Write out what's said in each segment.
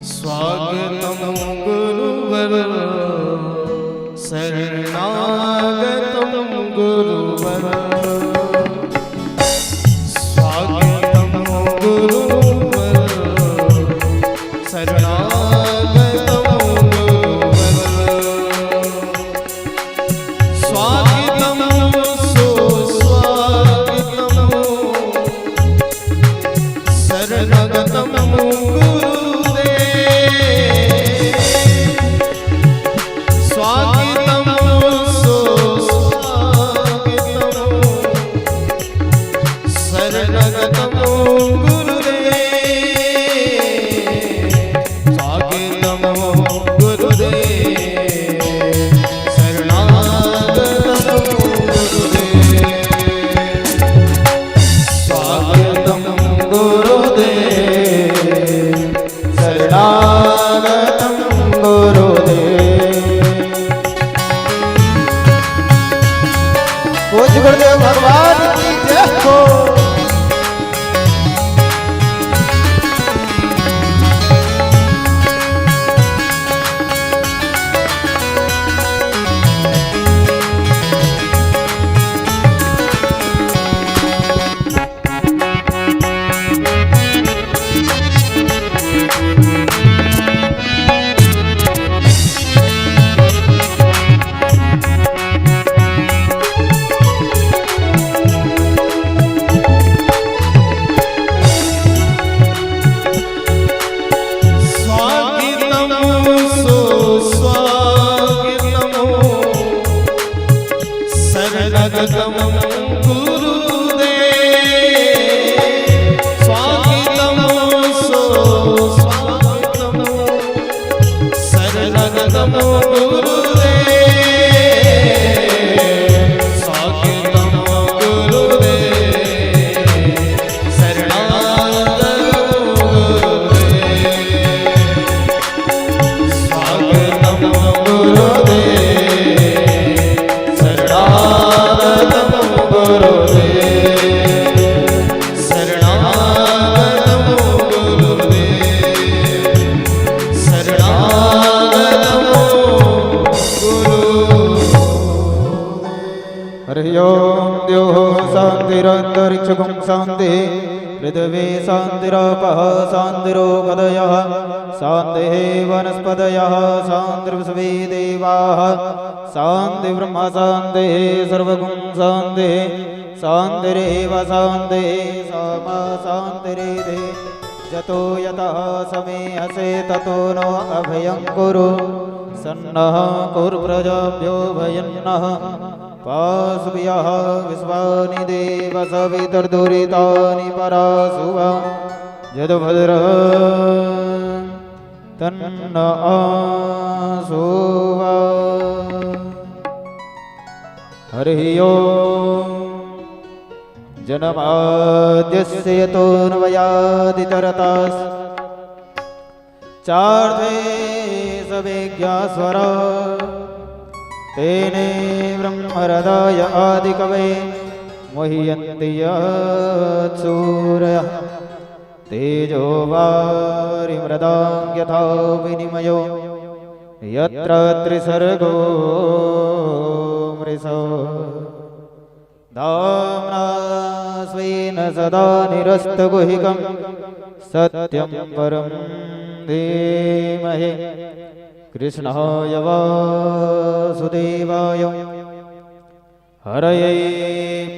स्वागतं गुरुवर शरणागतं गुरुवर स्वागतं गुरुवर शरणागतं गुरुवर स्वागतं सुस्वागतं शरणागतं भगवान की जय हो। शांतिरंतरिक्षगुं शांति पृथ्वी शांतिरापः शांतिरोगदयः शांतिः वनस्पतयः शांतिर्विश्वे देवाः शांति ब्रह्म शांतिः सर्वगुं शांतिः शांतिरेव शांतिः सामा शांतिरेधि जतो यतः समेहसे ततो नो अभयं कुरु सन्नः कुरु प्रजाभ्यो भयन्नः पाशुभ्यः विश्वानि देव सवितुर्दुरितानि पराशुभा यद्भद्रः तन्न आशुभा। हरिः ओम्। जन्माद्यस्य यतोऽन्वयादितरतश्च चार्थे सवेज्ञास्वरा तेने ब्रह्महृदाय आदिकवये मुह्यन्ति यत्सूरयः तेजो वारिमृदां यथा विनिमयो यत्र त्रिसर्गो मृषो धाम्ना स्वेन सदा निरस्तगुहिकं सत्यं परं धीमहि कृष्णाय वासुदेवाय हरये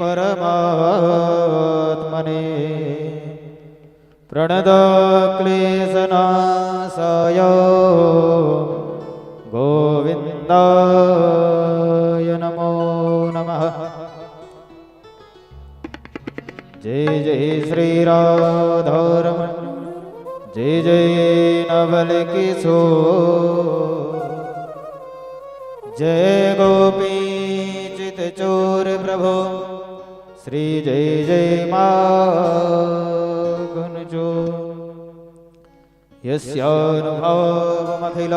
परमात्मने प्रणतक्लेशनाशाय गोविन्दाय नमो नमः। जय जय श्री राधारमण जय जय नवल किशोर जय गोपी चित चोर प्रभो श्री जय जय माघनजो यस्यानुभवमखिल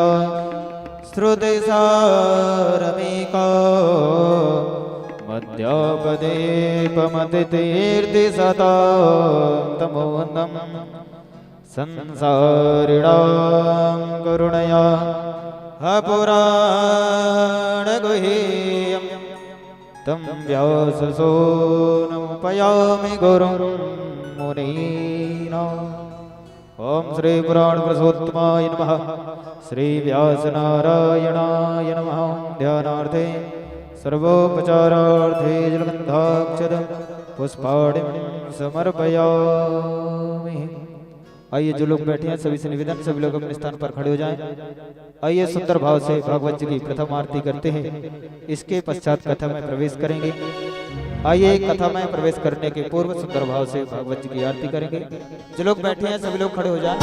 श्रुतिसारमेका मध्यापदेपमतितीर्ति सतां तमोन्दं संसारिणां करुणया अपुराणगुह्यं तं व्याससूनुमुपयामि गुरुं मुनीनाम्। ओम श्री पुराण पुरुषोत्तमाय नमः। श्री व्यासनारायणाय नमः। ध्यानार्थे सर्वोपचारार्थे जलगंधाक्षर पुष्पाणिं समर्पयामि। आइए जो लोग बैठे हैं सभी से निवेदन, सभी लोग अपने स्थान पर खड़े हो जाएं। आइए सुंदर भाव से भगवत जी की प्रथम आरती करते हैं। इसके पश्चात कथा में प्रवेश करेंगे। आइए कथा में प्रवेश करने के पूर्व सुंदर भाव से भगवत जी की आरती करेंगे। जो लोग बैठे हैं सभी लोग खड़े हो जाएं।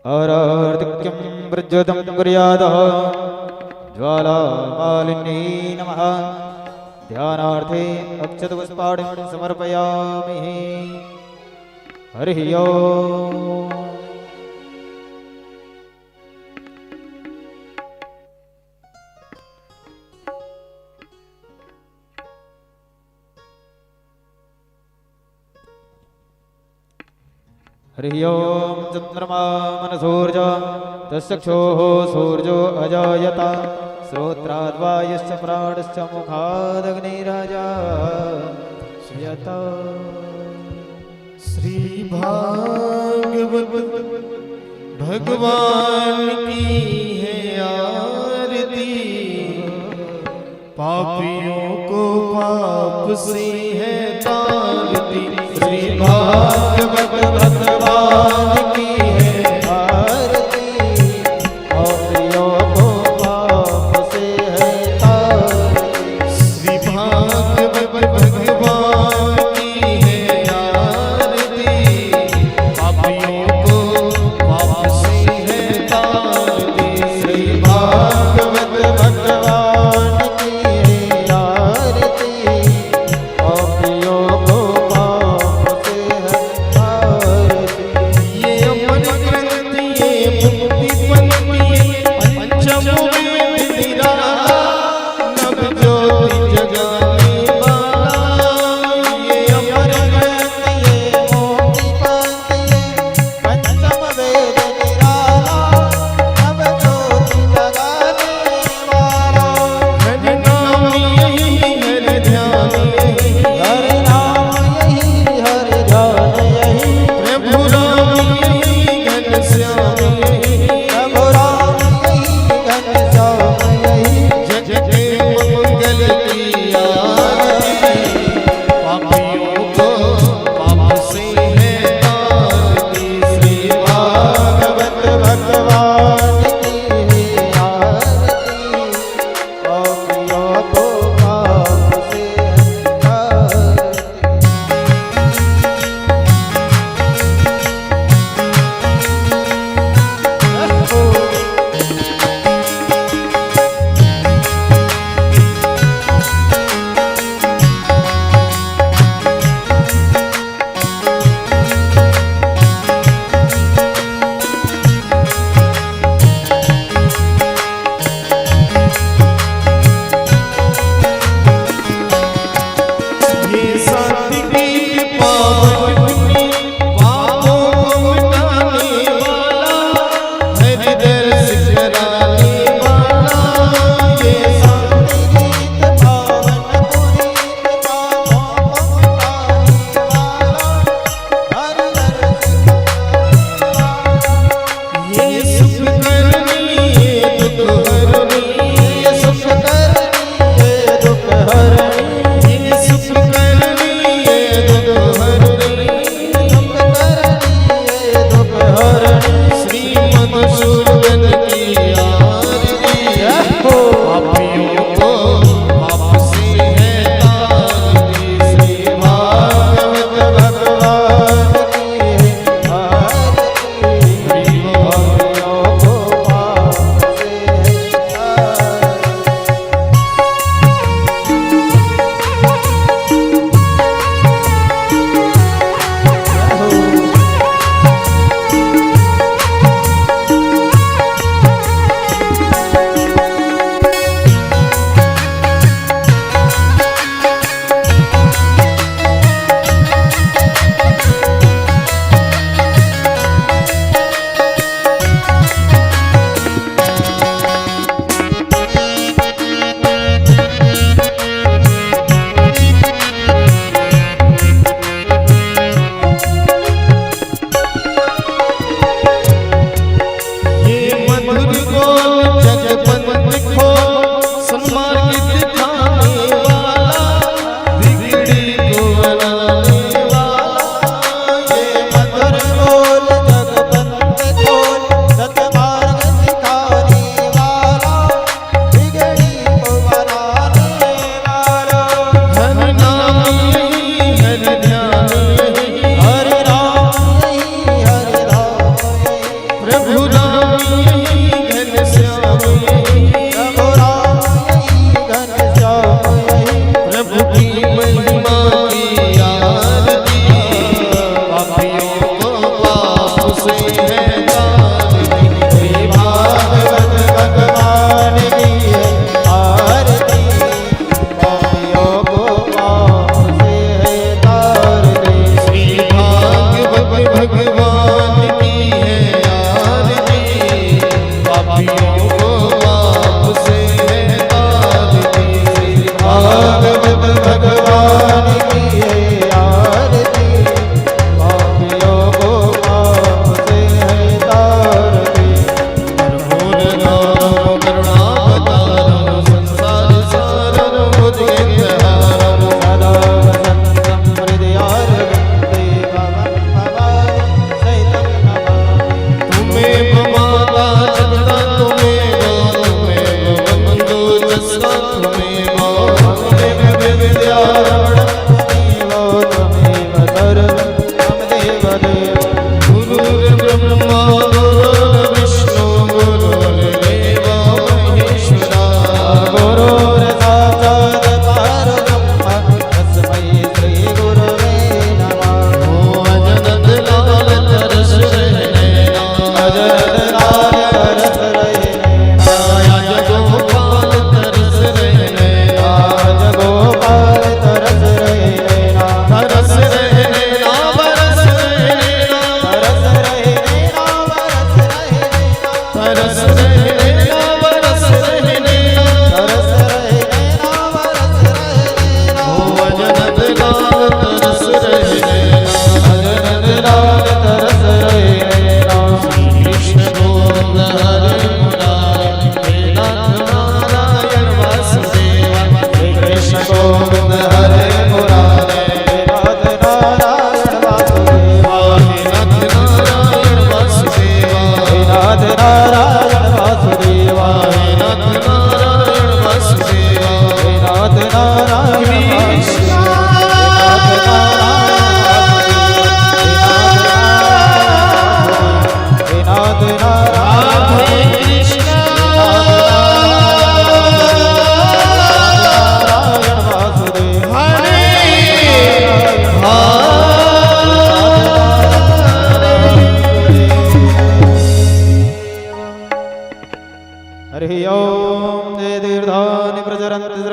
आरार्तिक्यं प्रज्वतं कुर्यादः ज्वालामालिनी नमः। ध्यानार्थे अक्षतपुष्पाणिं समर्पयामि। हरिः ओम्। हरिः ओं। चंद्रमा मनसूर्य तस्चक्षुः सूर्यो अजायत श्रोत्राद्वायुश्च प्राणश्च मुखादग्निराजायत। श्री भागवत भगवान की है आरती, पापियों को पाप से है तारती। श्री भागवत भगवान की है आरती, पापियों को पाप से है तारती। श्री भागवत भगवान की है आरती, पापियों को पाप से है तारती। श्री भागवत भगवान की है आरती, पापियों को पाप से है तारती।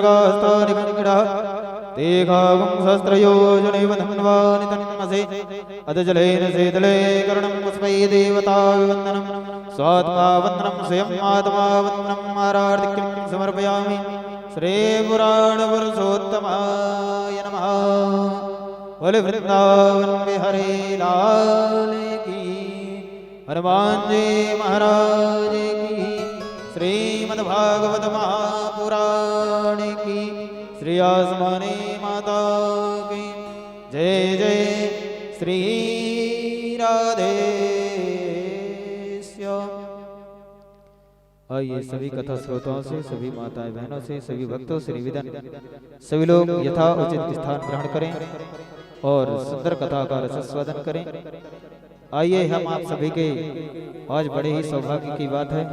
मृगास्तानि कङ्किणः ते खागं सहस्रयोजनैव धन्वानि तन्मसे अधजलेन सेतले कर्णं पुष्पै देवता विवन्दनं स्वात्मा वन्दनं स्वयं आत्मा वन्दनं आरार्तिक्यं समर्पयामि श्रीपुराणपुरुषोत्तमाय नमः। बोले वृंदावन बिहारी लाल की, हनुमान जी महाराज की, श्रीमद्भागवत महापुराण की, श्री आसमानी माता की जय जय। श्री राधे श्याम। आइए सभी कथा श्रोताओं से, सभी माताएं बहनों से, सभी भक्तों से निवेदन, सभी लोग यथा उचित स्थान ग्रहण करें और सुंदर कथा का रसस्वादन करें। आइए हम आप सभी के आज बड़े ही सौभाग्य की बात है,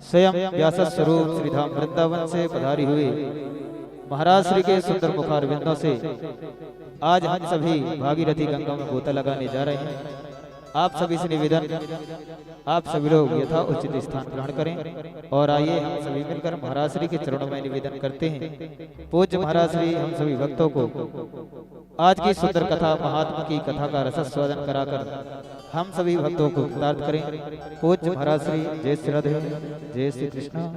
स्वयं व्यास स्वरूप श्रीधाम वृंदावन से पधारी हुई महाराज श्री के सुंदर मुखार बिंदों से आज हम सभी भागीरथी गंगा में गोता लगाने जा रहे हैं। आप सभी से निवेदन, आप सभी लोग यथा उचित स्थान ग्रहण करें और आइए हम सभी मिलकर महाराज श्री के चरणों में निवेदन करते हैं। पूज्य महाराज श्री हम सभी भक्तों को आज की सुंदर कथा महात्मा की कथा का रसस्वादन कराकर हम सभी भक्तों को कृतार्थ करें। पूज्य महाराज श्री जय श्री राधे, जय श्री कृष्ण।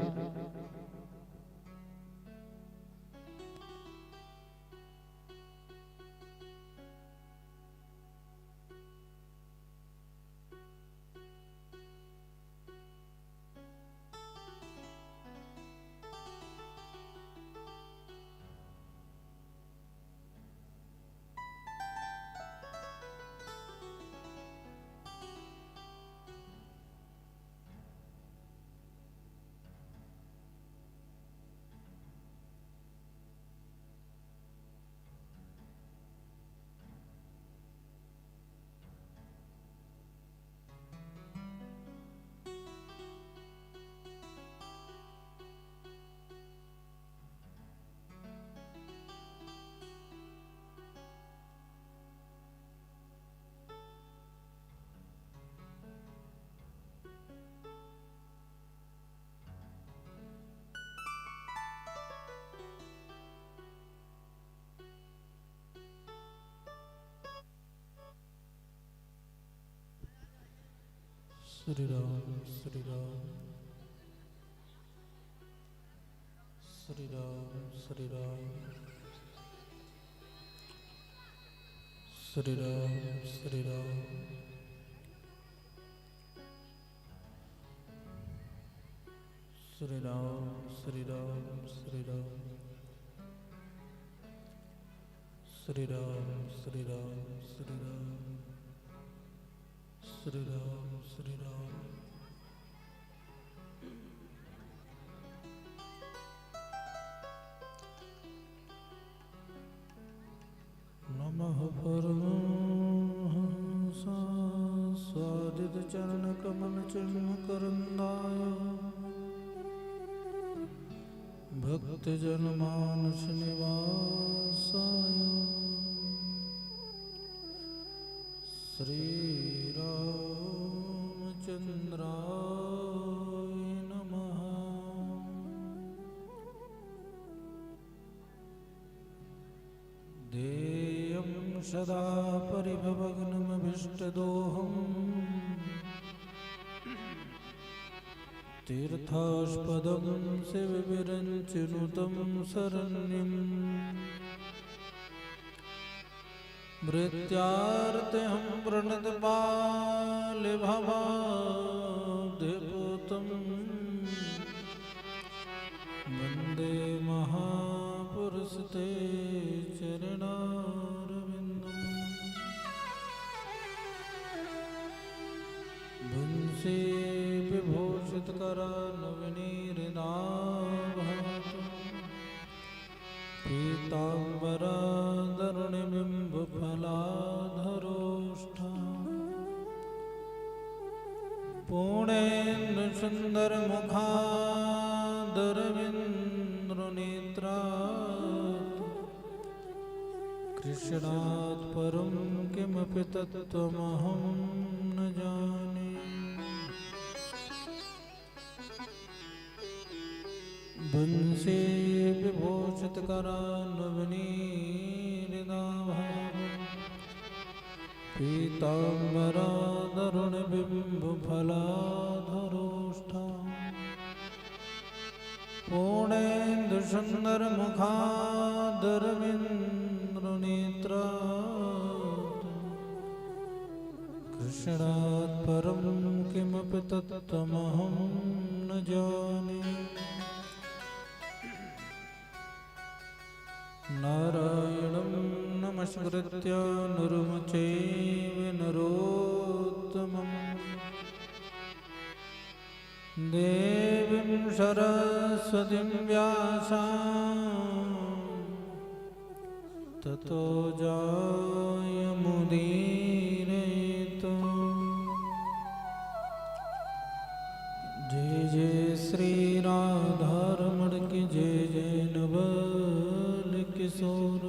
श्री राम श्री राम श्री राम श्री राम श्री राम श्री राम श्री राम श्री राम श्री राम श्री राम श्री राम श्री राम श्री राम श्री राम। नमः परमहंसाय स्वादित चरण कमल चिन्मकरन्दाय भक्त जन मानस निवासाय श्री रामचंद्राय नमः। देयं सदा परिभवग्नमभीष्टदोहम् तीर्थास्पदं शिवविरञ्चिनुतं शरण्यम् मृत्यार्त्यहं प्रणतपालिभवाब्धिपूतं वन्दे महापुरुषते चरणारविन्दम्। वंशे विभूषितकरानवनीरिदाभातु पीताम्बराधरुणिबिम्बफलाधरोष्ठा पूर्णेन्दु सुन्दरमुखादरविन्द्रनेत्रात् कृष्णात् परं किमपि तत्त्वमहं न जाने। बंसी विभूषित करान्वनीरिदाभाव पीताम्बराधरुण बिंब फलाधरोष्ठा पूर्णेन्दु सुंदर मुखादरविंद्र नेत्रा कृष्णात् परं किमपि तत्त्वमहं न जाने नारायणं नमस्कृत्य नरं चैव नरोत्तमम् देवीं सरस्वतीं व्यासां ततो जायमुदीरयेत् जय जय श्री राधारमण की जय जय नवल किशोर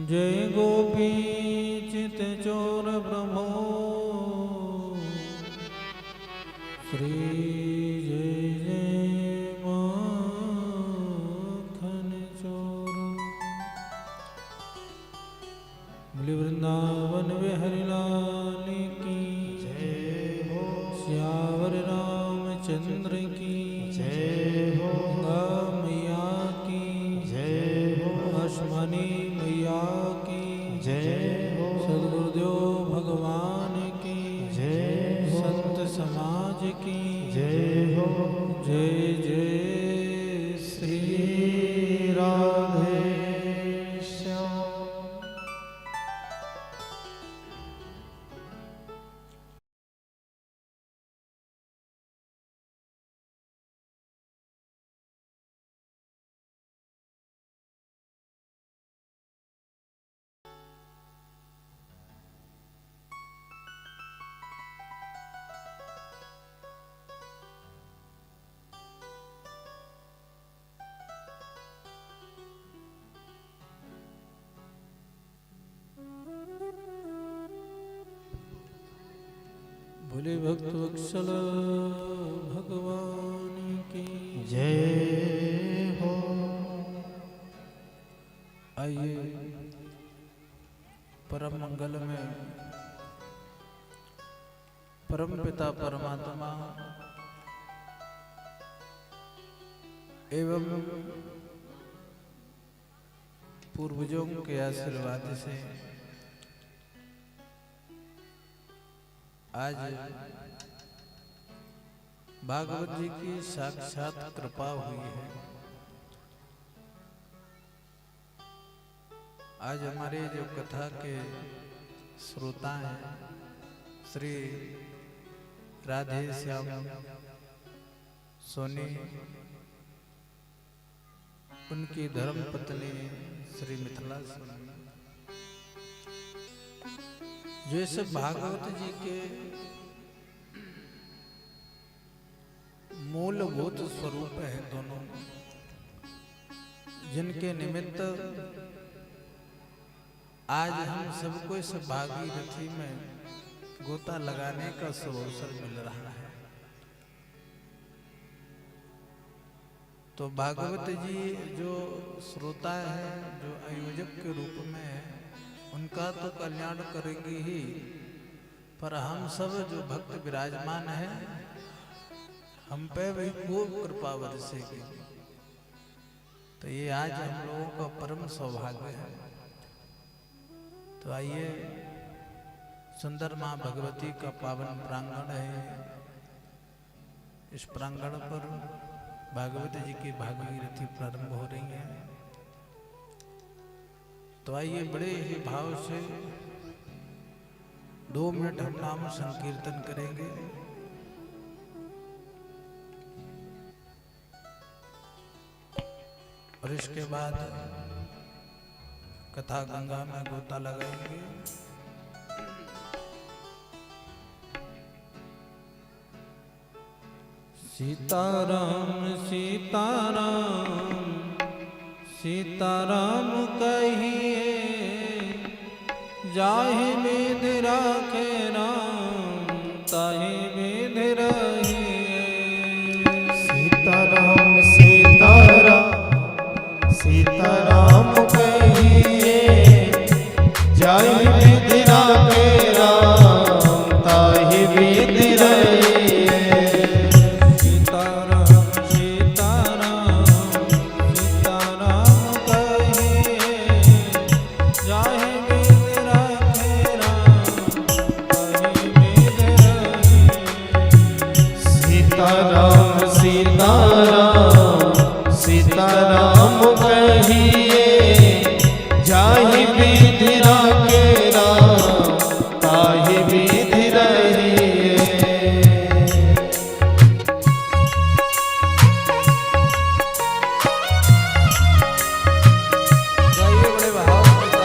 जय गोपी चित चोर प्रभो श्री जय जय माखन चोर बोले वृंदावन बिहारी लाल की श्यावर रामचंद्र की गंगा मैया की आसमानी मैया की सदगुरुदेव भगवान की संत समाज की जय जय श्री राधे श्याम। बोले भक्त वत्सल भगवान की जय हो। आइए परम मंगल में परम पिता परमात्मा एवं पूर्वजों के आशीर्वाद से आज भागवत जी की साक्षात कृपा हुई है। आज हमारे जो कथा के श्रोता हैं श्री राधे श्याम सोनी, उनकी धर्म पत्नी श्री मिथिला सोनी, जो सब भागवत जी के मूलभूत स्वरूप है दोनों, जिनके निमित्त आज हम सबको इस भागीरथी में गोता लगाने का अवसर मिल रहा है। तो भागवत जी जो श्रोता है, जो आयोजक के रूप में है, उनका तो कल्याण करेंगे ही, पर हम सब जो भक्त विराजमान है हम पे भी खूब कृपा बरसेगी। तो ये आज हम लोगों का परम सौभाग्य है। तो आइए, सुंदर माँ भगवती का पावन प्रांगण है। इस प्रांगण पर भागवत जी की भागीरथी प्रारंभ हो रही है। तो आइए बड़े ही भाव से 2 मिनट हम नाम संकीर्तन करेंगे। और इसके बाद कथा गंगा में गोता लगाएंगे। सीताराम सीताराम सीताराम कहिए, जाहि विध राखे राम ताहि विध रहिए। सीताराम सीताराम कहिए जाहि विधि राखे राम ताहि विधि रहिए। जाइए बड़े भाव से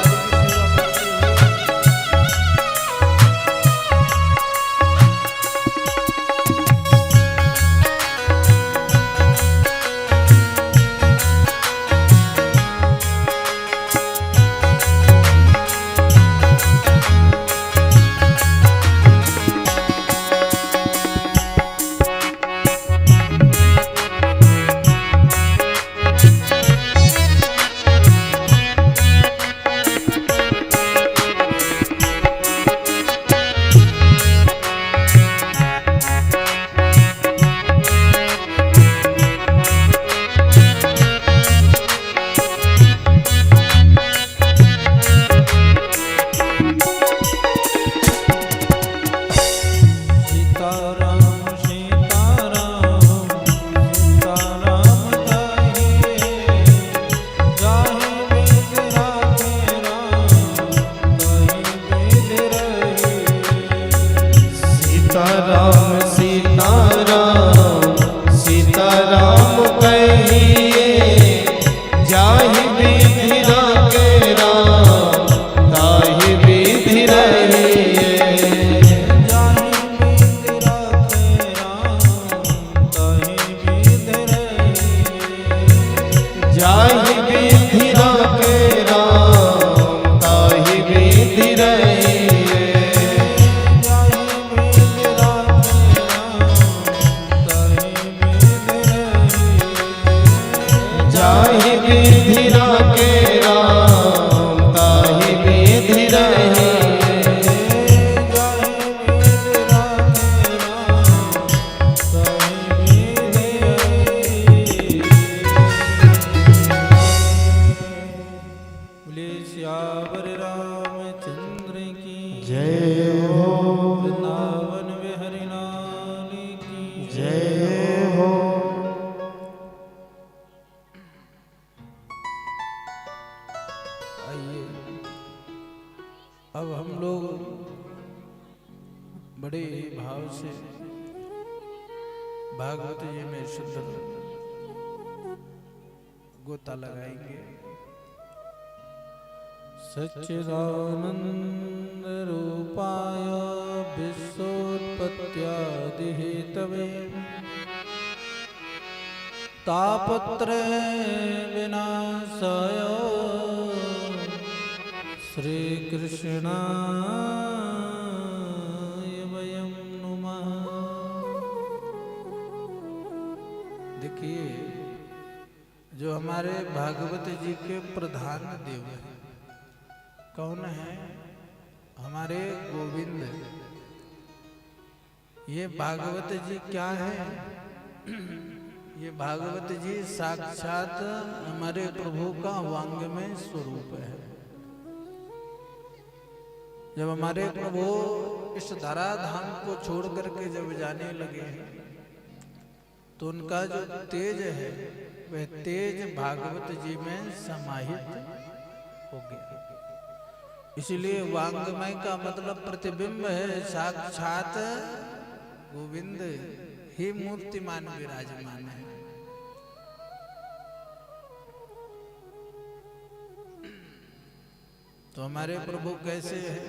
ताली की सेवा करते हुए। सीताराम सीताराम सीताराम कहिए जाहि विधि राखे राम ताहि विधि रहिए। जाहि विधि राखे राम ताहि विधि रहिए। जाहि विधि राखे राम ताहि विधि रहिए। बोले सियावर रामचंद्र की जय हो वृंदावन बिहारी लाल की जय हो। आइए अब हम लोग बड़े भाव से भागवत जी में सुंदर गोता लगाएंगे। सच्चिदानंद रूपाय विश्वोत्पत्त्यादि हेतवे तापत्रय विनाशाय श्री कृष्णाय वयं नुमः। देखिए जो हमारे भागवत जी के प्रधान देव हैं कौन है? हमारे गोविंद। ये भागवत जी क्या है? ये भागवत जी साक्षात हमारे प्रभु का वांग्मय स्वरूप है। जब हमारे प्रभु इस धराधाम को छोड़ करके जब जाने लगे तो उनका जो तेज है वह तेज भागवत जी में समाहित हो गया। इसलिए वांग्मय का मतलब प्रतिबिंब है, साक्षात गोविंद ही मूर्तिमान विराजमान है। तो हमारे प्रभु कैसे है?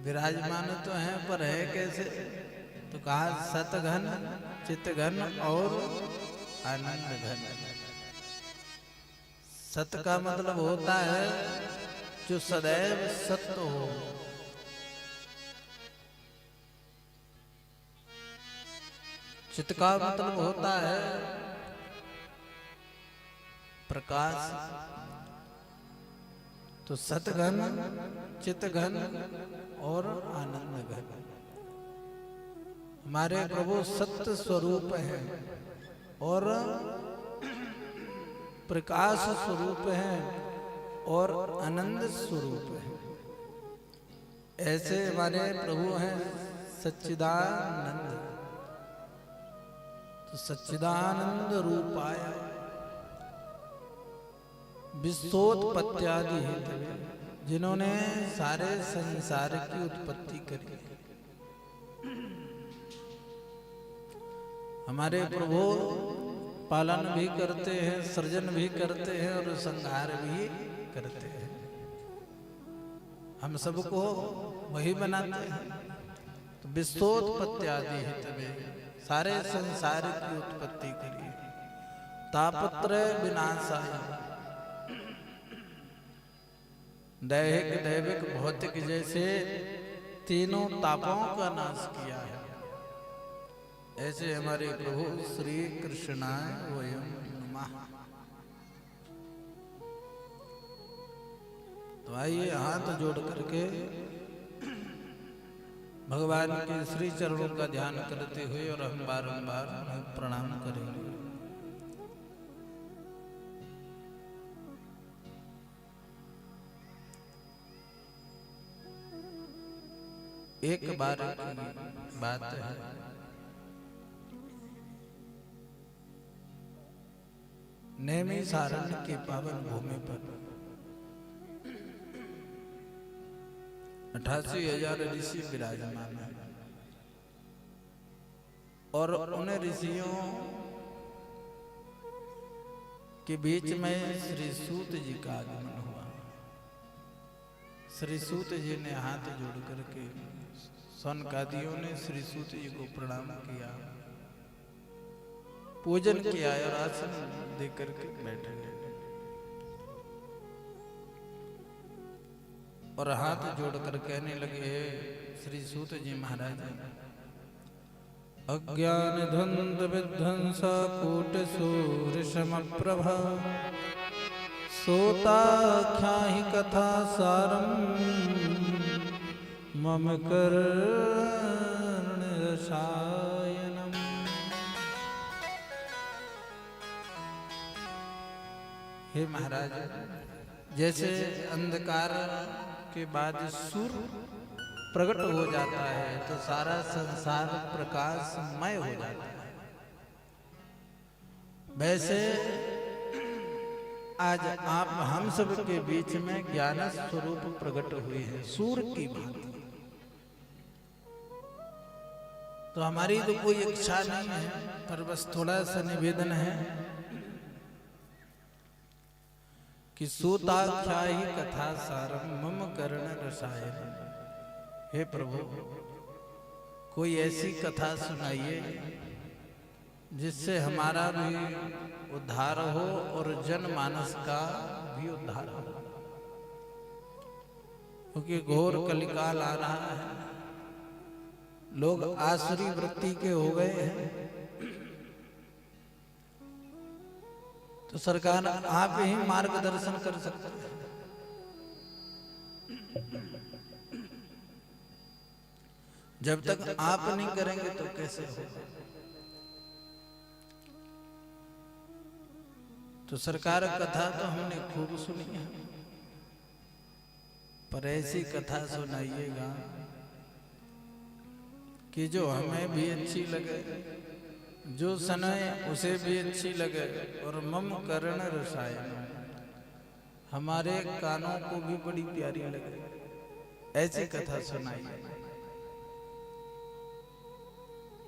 विराजमान तो है पर है कैसे? तो कहा सतघन चित्तघन और आनंद घन। सत का मतलब होता है जो सदैव सत्य हो। चित्त का मतलब होता है प्रकाश। तो सतघन चित्तघन और आनंद घन। हमारे प्रभु सत्य स्वरूप है और प्रकाश स्वरूप है और आनंद स्वरूप है। ऐसे हमारे प्रभु हैं सच्चिदानंद। तो सच्चिदानंद रूपाय विश्वोत्पत्त्यादि हेतवे, जिन्होंने सारे संसार की उत्पत्ति करी। हमारे प्रभु पालन भी करते हैं, सृजन भी करते हैं और संहार भी करते हैं। हम सबको वही बनाते हैं। तो विश्वोत्पत्त्यादि हेतवे, सारे संसार की उत्पत्ति करी। तापत्रय विनाशाय, दैहिक दैविक भौतिक जैसे तीनों तापों का नाश किया है। ऐसे हमारे प्रभु श्री कृष्णाय वयम नमः। तो आइए हाथ जोड़ करके भगवान के श्री चरणों का ध्यान करते हुए और हम बारंबार प्रणाम करेंगे। एक बार की बात है, नैमिषारण्य के पावन भूमि पर 88,000 ऋषि विराजमान है और उन ऋषियों के बीच में श्री सूत जी का आगमन हुआ। श्री सूत जी ने हाथ जोड़ करके, सनकादियों ने श्री सूत जी को प्रणाम किया, पूजन किया और आसन देकर के बैठे और हाथ जोड़कर कहने लगे, श्री सूत जी महाराज, अज्ञान ध्वंद विध्वंसा कूट सूर्य प्रभा सोताख्याहि कथा सारम मम कर्ण रसायनम। हे महाराज, जैसे अंधकार के बाद सूर्य प्रकट हो जाता है तो सारा संसार प्रकाशमय हो जाता है, वैसे आज आप हम सब के बीच में ज्ञान स्वरूप प्रकट हुए हैं सूर्य की भांति। तो हमारी तो कोई इच्छा नहीं है, पर बस थोड़ा सा निवेदन है कि सूताख्याहि कथा सारम मम कर्ण रसायन। हे प्रभु, कोई ऐसी कथा सुनाइए जिससे हमारा भी उद्धार हो और जनमानस का भी उद्धार हो, क्योंकि घोर कलिकाल आ रहा है, लोग आसुरी वृत्ति के हो गए हैं। तो सरकार आप ही मार्गदर्शन कर सकते हैं। जब तक आप नहीं करेंगे तो कैसे होगा। तो सरकार कथा तो हमने खूब सुनी है, पर ऐसी कथा सुनाइएगा कि जो हमें भी अच्छी लगे, जो सुने उसे भी अच्छी लगे और मम कर्ण रसायन, हमारे कानों को भी बड़ी प्यारी लगे, ऐसी कथा सुनाइए।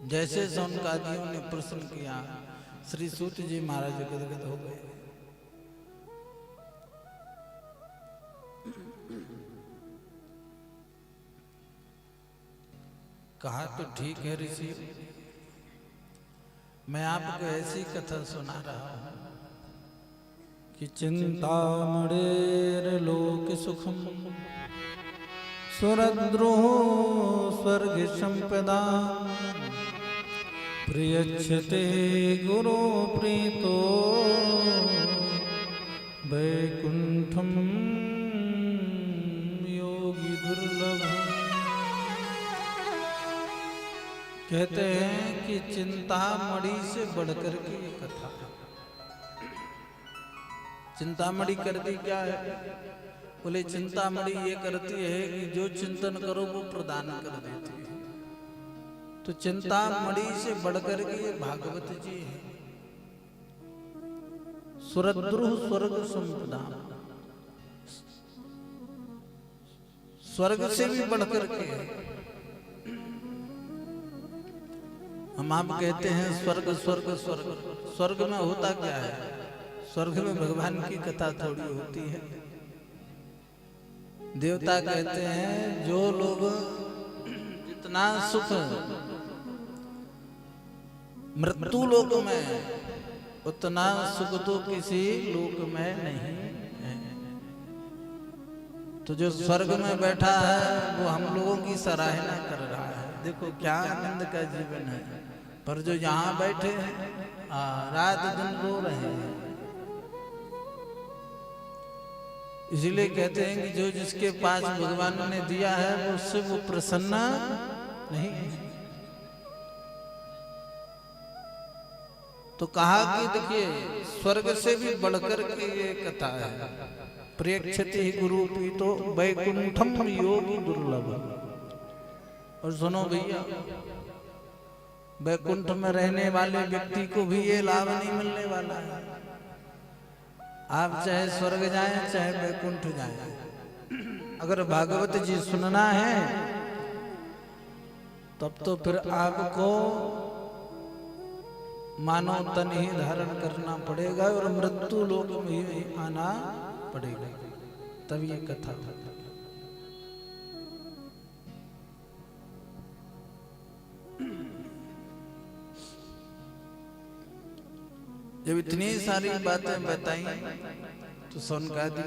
जैसे सौनकादियों ने प्रश्न किया, श्री सूत जी महाराज गदगद हो गए। कहा, तो ठीक है ऋषि, मैं आपको ऐसी कथा सुना रहा हूं कि चिंतामणेर लोक सुखम सुरद्रोह स्वर्ग संपदा प्रियच्छते गुरु प्रीतो वैकुंठम योगी दुर्लभ। कहते हैं कि चिंतामणि से बढ़कर के ये कथा। चिंतामणि करती क्या है? बोले चिंतामणि ये करती है कि जो चिंतन करो वो प्रदान कर देती है। तो चिंतामणि से बढ़कर के ये भागवत जी है। सुरद्रुह स्वर्ग संपदा, स्वर्ग से भी बढ़कर के है। हम आप कहते हैं स्वर्ग स्वर्ग स्वर्ग, स्वर्ग में होता क्या है? स्वर्ग में भगवान की कथा थोड़ी होती है। देवता कहते हैं जो लोग जितना सुख मृत्यु लोक में उतना सुख तो किसी लोक में नहीं है। तो जो स्वर्ग में बैठा है वो हम लोगों की सराहना कर रहा है, देखो क्या आनंद का जीवन है। पर जो यहाँ बैठे हैं रात दिन रो रहे हैं। इसलिए कहते हैं कि जो जिसके पास भगवान ने दिया है वो उससे वो प्रसन्न नहीं है। तो कहा कि देखिए स्वर्ग से भी बढ़कर के ये कथा है। प्रेक्षति गुरु पीतो वैकुंठम योगी दुर्लभ। और सुनो भैया, वैकुंठ में रहने वाले व्यक्ति को भी ये लाभ नहीं मिलने वाला है। आप चाहे स्वर्ग जाएं चाहे वैकुंठ जाएं, अगर भागवत जी सुनना है तब तो फिर आपको मानव तन ही धारण करना पड़ेगा और मृत्यु लोक में ही आना पड़ेगा, तब ये कथा। जब इतनी सारी बातें बताई तो सौनकादि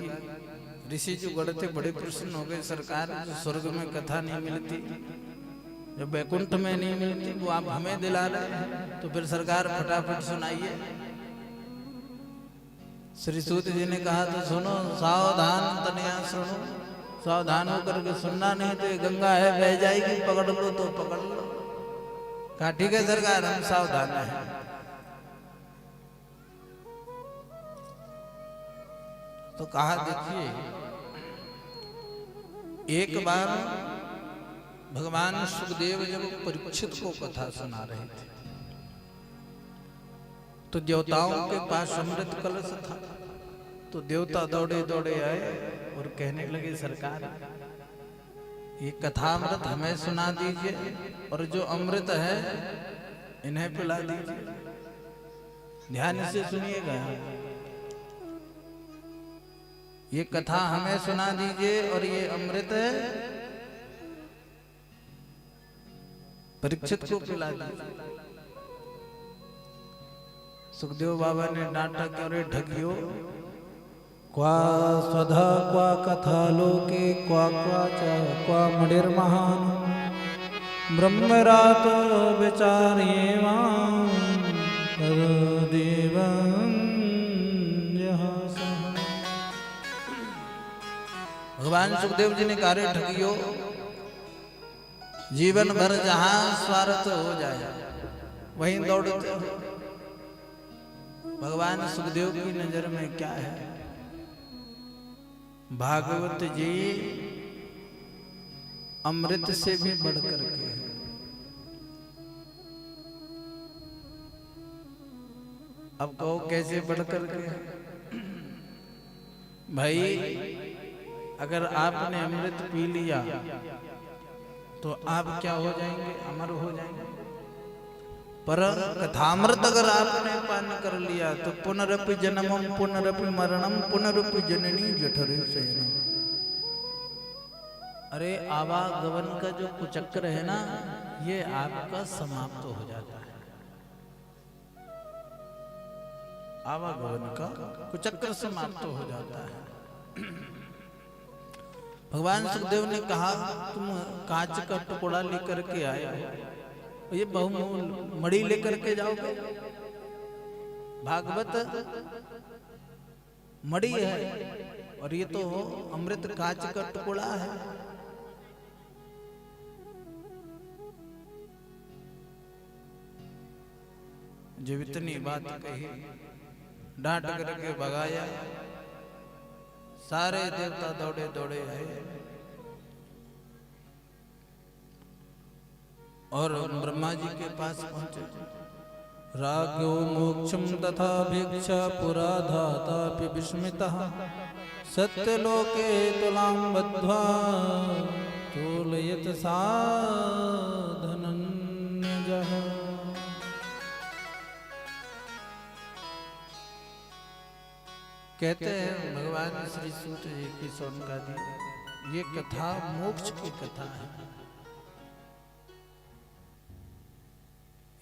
ऋषि जो बड़े थे बड़े प्रसन्न हो गए। सरकार जो स्वर्ग में कथा नहीं मिलती, जब वैकुंठ में नहीं मिलती, वो आप हमें दिला रहे हैं, तो फिर सरकार फटाफट सुनाइए। श्री सूत जी ने कहा तो सुनो, सावधान तनया सुनो, सावधान होकर के सुनना, नहीं तो ये गंगा है बह जाएगी, पकड़ लो तो पकड़ लो। कहा ठीक है सरकार, हम सावधान हैं। तो कहा देखिए, एक बार भगवान सुखदेव जब परीक्षित को कथा सुना रहे थे तो देवताओं के पास अमृत कलश था। तो देवता दौड़े दौड़े आए और कहने लगे सरकार ये कथामृत हमें सुना दीजिए और जो अमृत है इन्हें पिला दीजिए। ध्यान से सुनिएगा, ये कथा हमें सुना दीजिए और ये अमृत परीक्षित को पिला दीजिए। सुखदेव बाबा ने डांटा कि अरे ठगियो, क्वा स्वधा क्वा कथा लोके क्वा क्वा च क्वा मणिर महान ब्रह्मरात विचार्येवा देवं यहा। भगवान सुखदेव जी ने कहा रे ठगियो, जीवन भर जहां स्वार्थ हो जाए वहीं दौड़ते हो। भगवान सुखदेव की नजर में क्या है? भागवत जी अमृत से भी बढ़कर के है। अब कहो कैसे बढ़कर के? भाई अगर आपने अमृत पी लिया तो आप क्या हो जाएंगे? अमर हो जाएंगे। पर कथामृत अगर आपने पान कर लिया तो पुनरपि जन्मम पुनरपि मरणम पुनरपि जननी जठरे शयनम। अरे आवागमन का जो कुचक्र है ना, ये आपका समाप्त हो जाता है। आवागमन का कुचक्र समाप्त हो जाता है। भगवान सुखदेव ने कहा तुम कांच का टुकड़ा लेकर के आए हो, ये बहुमूल्य मणि लेकर के जाओगे? भागवत मणि है और ये तो अमृत कांच का टुकड़ा है। जब इतनी बात कही, डांट करके भगाया, सारे देवता दौड़े दौड़े आए। और ब्रह्मा जी के पास पहुंचे। राज्ञो मोक्षम तथा भिक्षा पुरा धातापि विस्मितः सत्यलोके तुलां बद्ध्वा तोलयत साधनन्यजः। कहते हैं भगवान श्री सूत जी की सौनकादि ये कथा मोक्ष की कथा है।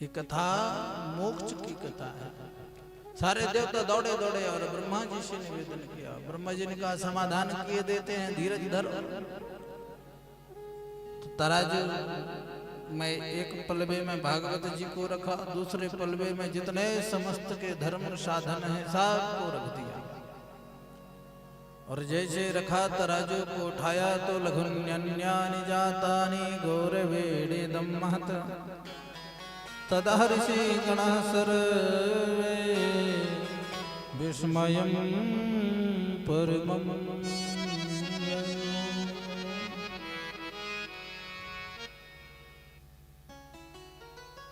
ये कथा मोक्ष की कथा है। सारे देवता दौड़े दौड़े और ब्रह्मा जी से निवेदन किया। ब्रह्मा जी ने कहा समाधान किए देते हैं, धीरज धरो। तो तराजू मैं एक पलवे में भागवत जी को रखा, दूसरे पलवे में जितने समस्त के धर्म साधन है सबको रख दिया। और जैसे रखा तराजू को उठाया तो लघुन्यन्यानि जातानि गौरवेणेदं महत् तदा ऋषि गणः सर्वे विस्मयं परमं।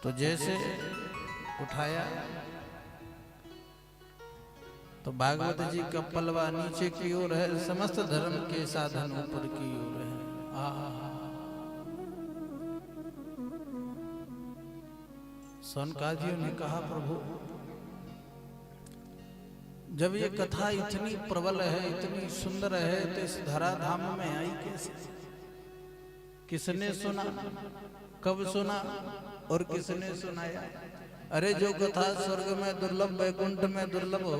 तो जैसे उठाया तो भागवत जी का पलवा नीचे की ओर है, समस्त धर्म के साधन ऊपर की ओर है। सौनकादियों ने कहा प्रभु जब ये कथा इतनी प्रबल है, इतनी सुंदर है, तो इस धराधाम में आई कैसे? किसने सुना, कब सुना और किसने सुनाया? अरे जो कथा स्वर्ग में दुर्लभ, वैकुंठ में दुर्लभ हो,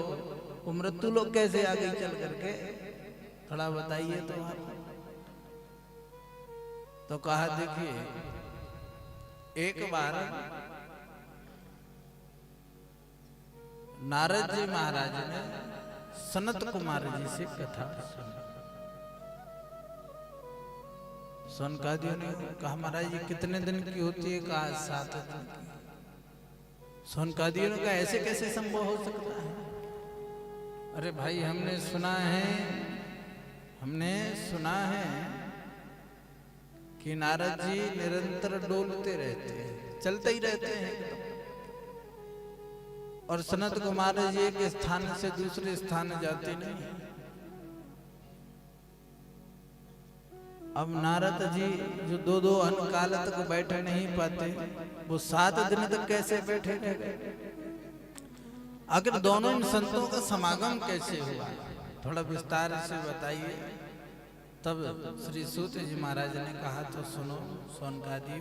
वो मृत्यु लोग कैसे आ गई चल करके? थोड़ा बताइए तो आप। तो कहा देखिए एक बार नारद जी महाराज ने सनत कुमार जी से कथा सुनी। सौनकादियों ने कहा महाराज ये कितने दिन की होती है? कहा 7 दिन की। सौनकादियों ने कहा ऐसे कैसे संभव हो सकता है? अरे भाई हमने सुना है कि नारद जी निरंतर डोलते रहते हैं, चलते ही रहते हैं एकदम। और सनत कुमार जी एक स्थान से दूसरे स्थान जाते नहीं। अब नारद जी जो 2-2 अनकाल तक बैठ नहीं पाते, वो 7 दिन तक कैसे बैठे रहे? आखिर दोनों इन संतों का समागम कैसे हुआ? थोड़ा विस्तार से बताइए। तब श्री सूत जी महाराज ने कहा तो सुनो सौनकादियों।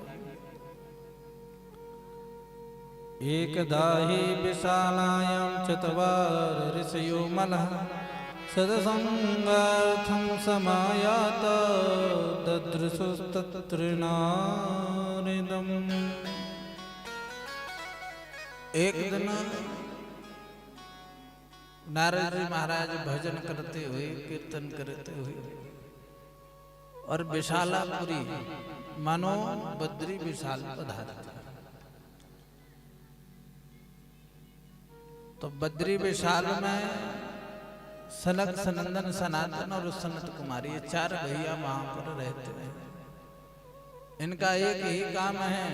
एकदा हि विशालायां चत्वार ऋषयो मलः सदसंगार्थं समायाता ददृशुस्तत्र नारदम्। एक दिन नारद जी महाराज भजन करते हुए, कीर्तन करते हुए और विशालापुरी मानो बद्री विशाल पधारते। तो बद्री विशाल में सनक, सनंदन, सनातन और सनत कुमारी ये 4 भैया वहां पर रहते हैं। इनका एक ही काम है,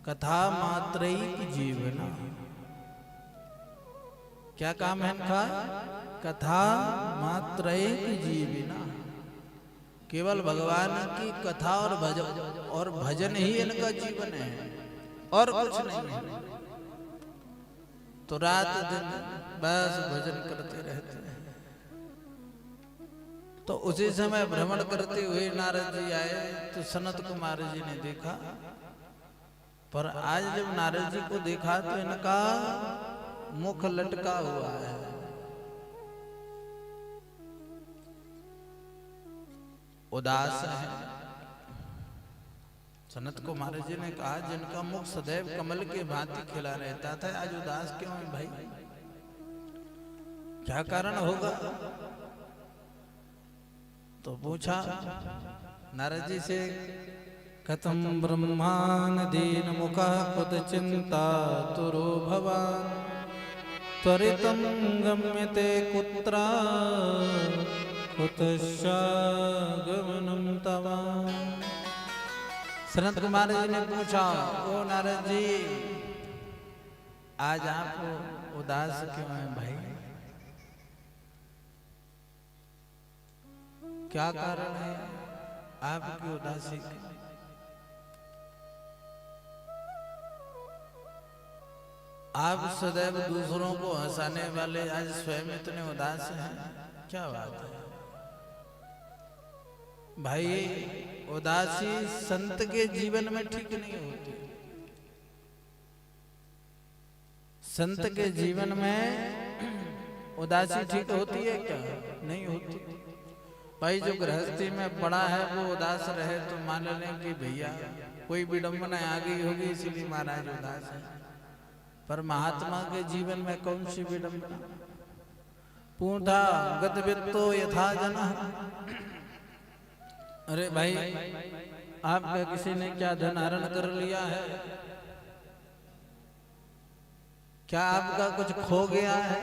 कथा मात्रैक जीवना। क्या काम है इनका? कथा मात्रैक जीवना। केवल भगवान की कथा और भजन ही इनका जीवन है और कुछ नहीं है। तो रात दिन बस भजन करते रहते हैं। तो उसी समय भ्रमण करते हुए नारद जी आए तो सनत कुमार जी ने देखा। पर आज जब नारद जी को देखा तो इनका मुख लटका हुआ है। उदास है। सनत कुमार जी ने कहा जिनका मुख सदैव कमल के भांति खिला रहता था, आज उदास क्यों है भाई? क्या कारण होगा? तो पूछा नारद जी से, कथम ब्रह्मान दीन मुखः कुत चिंता तुरो भवान् त्वरितं गम्यते कुत्र कुतश्च गमनं तव। सनत कुमार जी ने पूछा, ओ नारद जी आज आप उदास क्यों हैं भाई? क्या कारण है आपकी उदासी का? आप सदैव दूसरों को हंसाने वाले आज स्वयं इतने उदास हैं, क्या बात है भाई? उदासी संत के जीवन में ठीक नहीं होती। संत के जीवन में उदासी ठीक होती है क्या? नहीं होती भाई। जो गृहस्थी में पड़ा है वो उदास रहे तो मान लें कि भैया कोई विडंबना आ गई होगी इसीलिए महाराज उदास है। पर महात्मा के जीवन में कौन सी विडंबना? पूंधा गत वित्तो यथा जना। अरे भाई आपका किसी ने क्या धन हरण कर लिया है? क्या आपका कुछ खो गया है?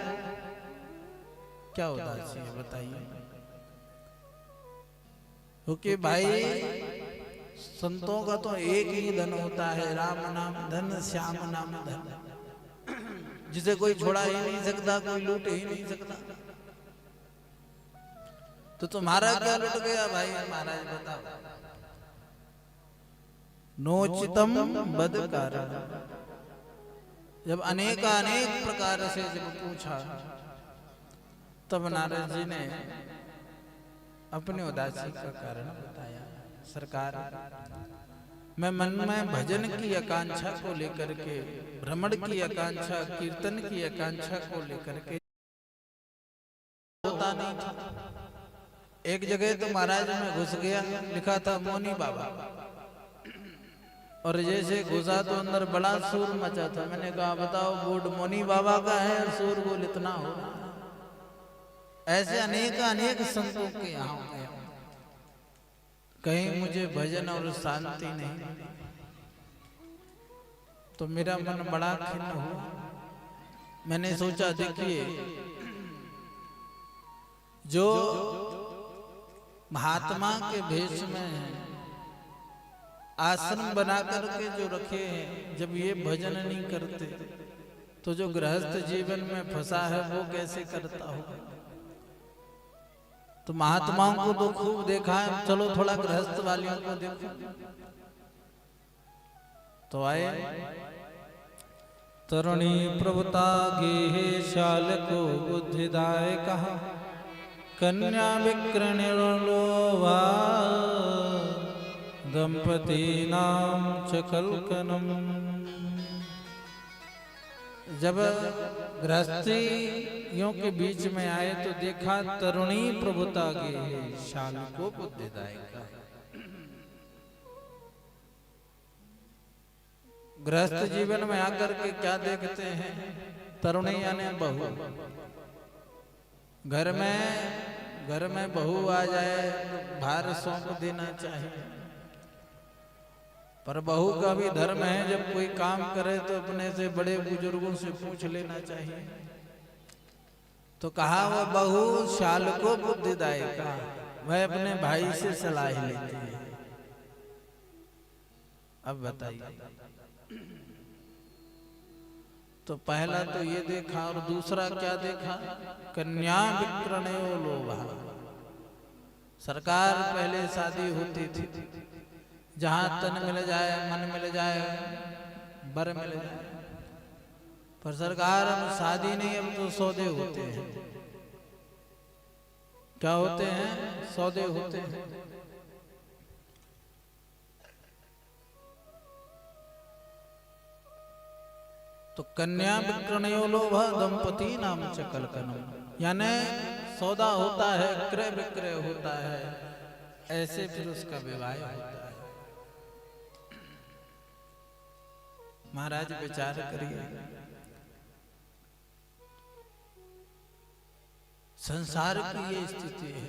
क्या उदासी है बताइए? क्योंकि भाई संतों का तो एक ही धन होता है, राम नाम धन, श्याम नाम धन, जिसे कोई छोड़ा ही नहीं सकता, कोई लूट ही नहीं सकता। तो तुम्हारा क्या लुट गया भाई? महाराज बताओ। नोचितम बद कारण। जब अनेक प्रकार से जब पूछा तब नारद जी ने अपने उदासी का कारण बताया। सरकार, मैं मन में भजन की आकांक्षा को लेकर के, भ्रमण की आकांक्षा, कीर्तन की आकांक्षा को लेकर के होता नहीं था। एक जगह तो महाराज में घुस गया, लिखा था मोनी बाबा, और जैसे घुसा तो अंदर बड़ा शोर मचा था। मैंने कहा बताओ बोर्ड मोनी बाबा का है और शोरगुल इतना हो रहा है। ऐसे अनेक संतों के यहाँ हो गया। कहीं मुझे भजन और शांति नहीं, तो मेरा मन बड़ा खिन्न हुआ। मैंने सोचा देखिए, जो महात्मा के भेष में है, आश्रम बना करके जो रखे हैं, जब ये भजन नहीं करते तो जो गृहस्थ जीवन में फंसा है वो कैसे करता होगा? तो महात्माओं को तो खूब देखा है, चलो थोड़ा गृहस्थ वालियों को देखो। तो आए तरुणी प्रभुता गेहे शाल को बुद्धिदाय कहा, कन्या विक्रनिर्लोभा दंपति नाम चकलकनम। जब गृहस्थियों के बीच में आए तो देखा तरुणी प्रभुता गे शाल को बुद्धिदायक। गृहस्थ जीवन में आकर के क्या देखते हैं? तरुणी यानी बहू। घर में बहू आ जाए तो भार सौंप देना चाहिए, पर बहू का भी धर्म है, जब कोई काम करे तो अपने से बड़े बुजुर्गों से पूछ लेना चाहिए। तो कहा वह बहू शाल को बुद्धिदायिका, वह अपने भाई से सलाह लेती है। अब बताइए, तो पहला तो ये देखा, और दूसरा क्या देखा? कन्या विक्रण्यो लोभा। सरकार पहले शादी होती थी, जहां तन मिल जाए, मन मिल जाए, बर मिल जाए, पर सरकार अब शादी नहीं, अब तो सौदे होते हैं। क्या होते हैं? सौदे होते हैं। तो कन्या विक्रण्यो लोभ दंपति नाम चकलकनम, यानी सौदा होता है, क्रय विक्रय होता है, ऐसे फिर उसका विवाह होता है। महाराज विचार करिए, संसार की ये स्थिति है।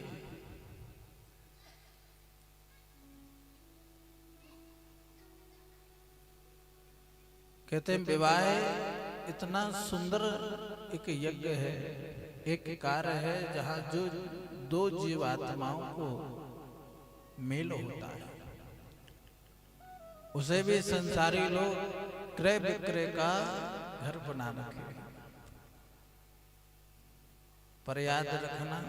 कहते हैं विवाह इतना सुंदर एक यज्ञ है, एक कार्य है, जहां जो दो जीवात्माओं को मेल होता है। उसे भी संसारी लोग क्रय विक्रय का घर बना रखे। पर याद रखना,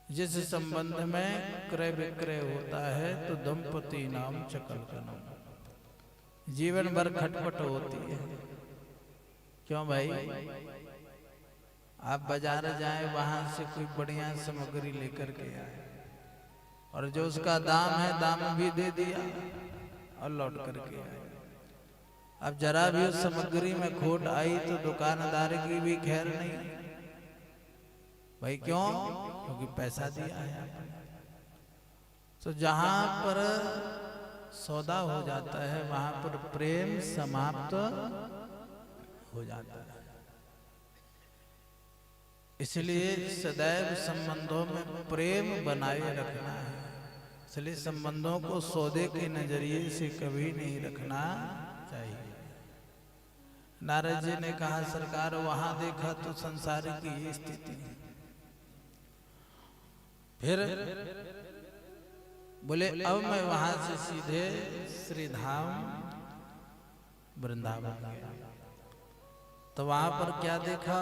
जिस संबंध में क्रय विक्रय होता है तो दंपति नाम चकल कनम, जीवन भर खटपट होती है। क्यों भाई? आप बाजार जाए, वहां से कोई बढ़िया सामग्री लेकर के आए और जो उसका दाम है दाम भी दे दिया और लौट करके आए। अब जरा भी उस सामग्री में खोट आई तो दुकानदार की भी खैर नहीं भाई। क्यों? क्योंकि पैसा दिया है आपने। तो जहां पर सौदा हो जाता है वहां पर प्रेम समाप्त हो जाता है। इसलिए सदैव संबंधों में प्रेम बनाए रखना है। इसलिए संबंधों को सौदे के नजरिए से कभी नहीं रखना चाहिए। नारद जी ने कहा सरकार वहां देखा तो संसार की ये स्थिति है। फिर बोले अब मैं वहां से सीधे श्री धाम वृंदावन गया। तो वहां पर क्या देखा?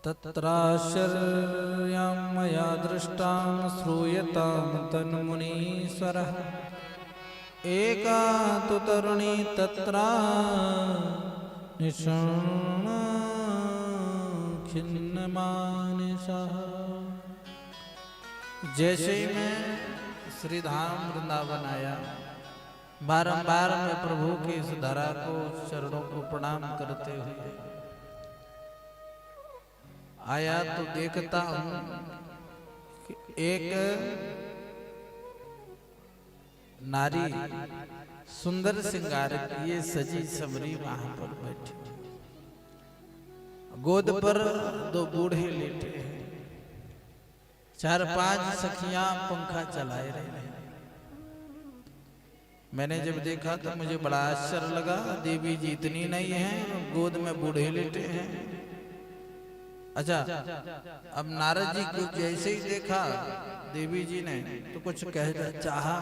तत्राश्चर्यं मया दृष्टां श्रूयतां तन्मुनीश्वरः। एका तु तरुणी तत्रा निषण्णा खिन्नमानसः। जैसे ही मैं श्री धाम वृंदावन आया, बारंबार मैं प्रभु की इस धरा को चरणों को प्रणाम करते हुए आया तो देखता हूं कि एक नारी सुंदर श्रृंगार किए सजी समरी वहां पर बैठी, गोद पर दो बूढ़े लेटे हैं, 4-5 सखियां पंखा चलाए रहे हैं। मैंने जब देखा तो मुझे बड़ा आश्चर्य लगा। देवी जी इतनी नहीं है, गोद में बूढ़े लेटे हैं। अच्छा, अब नारद जी को जैसे ही देखा देवी जी ने तो कुछ कह चाहा।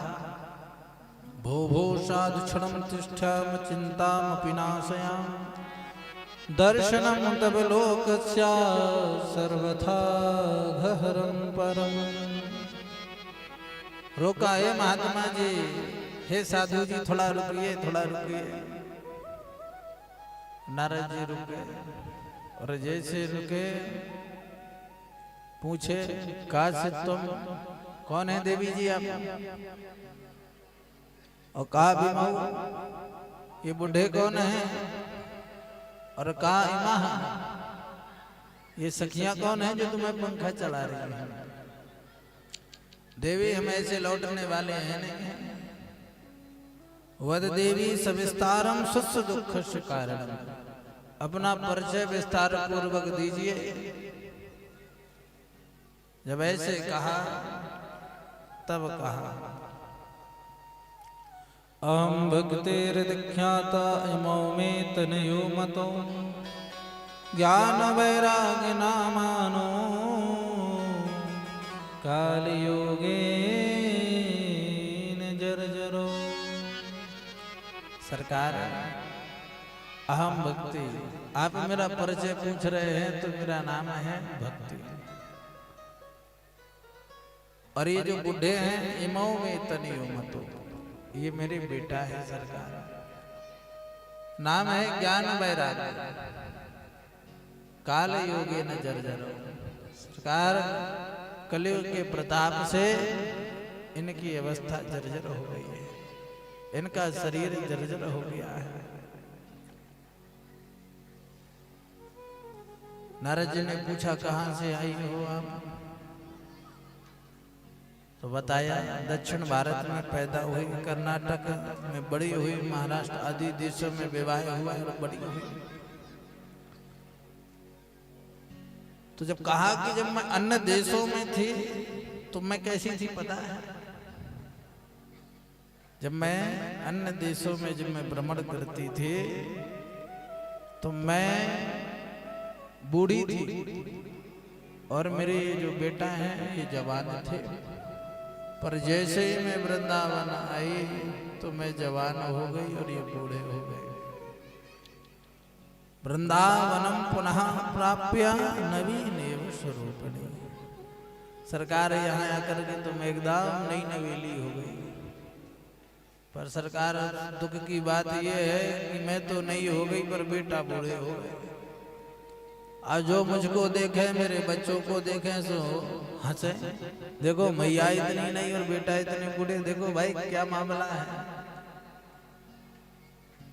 भो भो साधु क्षणम तिष्ठाम चिंतामपि नाशयाम, दर्शनम तव लोकस्या सर्वथा गहरम परम। रोका, हे महात्मा जी, हे साधु जी, थोड़ा रुकिए, थोड़ा रुकिए। नारद जी रुके और जैसे रुके पूछे कहा से तुम कौन है देवी जी आप? और कहा भीमाऊ ये बूढ़े कौन है? और कहा इमा ये सखियां कौन है जो तुम्हें पंखा चला रही है? देवी हम ऐसे लौटने वाले हैं नहीं। वद देवी सविस्तारम सुस्स दुख कारण। अपना परिचय विस्तार पूर्वक दीजिए। जब ऐसे कहा तब कहा अहम भक्तिर्दीख्याता इमौ मे तनयो मतो, ज्ञान वैराग्य नामानो कालयोगेन जर्जरो। सरकार अहम भक्ति, आप मेरा परिचय पूछ रहे हैं तो मेरा नाम है भक्ति। और ये जो बूढ़े हैं इमौ में तनियो मतो, ये मेरे बेटा है सरकार। नाम है ज्ञान वैराग्य, काल योगे न जर्जरो। सरकार कलयुग के प्रताप से इनकी अवस्था जर्जर हो गई है, इनका शरीर जर्जर हो गया है। नारद जी ने पूछा कहां से आई हो आप? तो बताया दक्षिण भारत में पैदा हुई, कर्नाटक में बड़ी हुई, महाराष्ट्र आदि देशों में विवाह हुआ और बड़ी हुई। तो जब कहा कि जब मैं अन्य देशों में थी तो मैं कैसी थी पता है? जब मैं अन्य देशों में जब मैं भ्रमण करती थी तो मैं बूढ़ी थी और मेरे जो बेटा हैं ये जवान थे। पर जैसे ही मैं वृंदावन आई तो मैं जवान हो गई और ये बूढ़े हो गए। वृंदावनम पुनः प्राप्य नवीनेव स्वरूपिणी। सरकार यहाँ आकर के तुम एकदम नई नवेली हो गई। पर सरकार दुख की बात यह है कि मैं तो नहीं हो गई पर बेटा बूढ़े हो गए। आज जो मुझको देखे मेरे बच्चों को देखे सो हंसे, देखो मैया इतनी नहीं और बेटा इतने बूढ़े, देखो भाई क्या मामला है।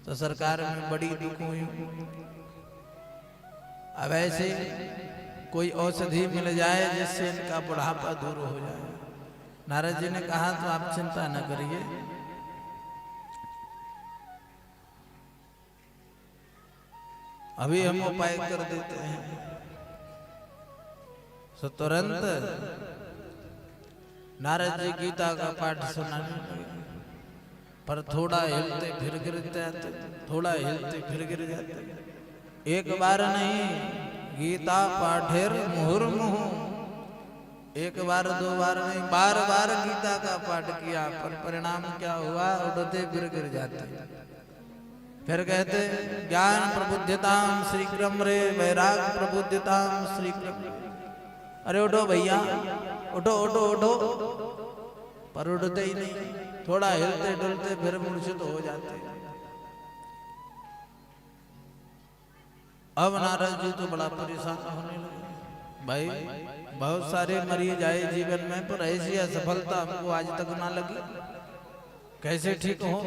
तो सरकार में बड़ी दुख हुई। अब ऐसे कोई औषधि मिल जाए जिससे इनका बुढ़ापा दूर हो जाए। नारद जी ने कहा तो आप चिंता न करिए, अभी हम उपाय कर देते हैं। सो तुरंत नारद जी गीता का पाठ सुनाने लगे। पर थोड़ा हिलते फिर गिर जाते, थोड़ा हिलते फिर गिर जाते। एक बार नहीं, गीता पाठेर मुहुर्मुहु, एक बार दो बार नहीं, बार बार गीता का पाठ किया। पर परिणाम क्या हुआ, उठते फिर गिर जाते। फिर कहते ज्ञान प्रबुद्धताम श्रीक्रम रे, वैराग प्रबुद्धताम श्रीक्रम। अरे उठो भैया, उठो उठो उठो, पर उठते ही नहीं। थोड़ा हिलते डुलते फिर मूर्छित हो जाते। अब नारद जी तो बड़ा परेशान होने लगे। भाई बहुत सारे मरीज आए जीवन में, पर ऐसी असफलता हमको आज तक ना लगी, कैसे ठीक हो।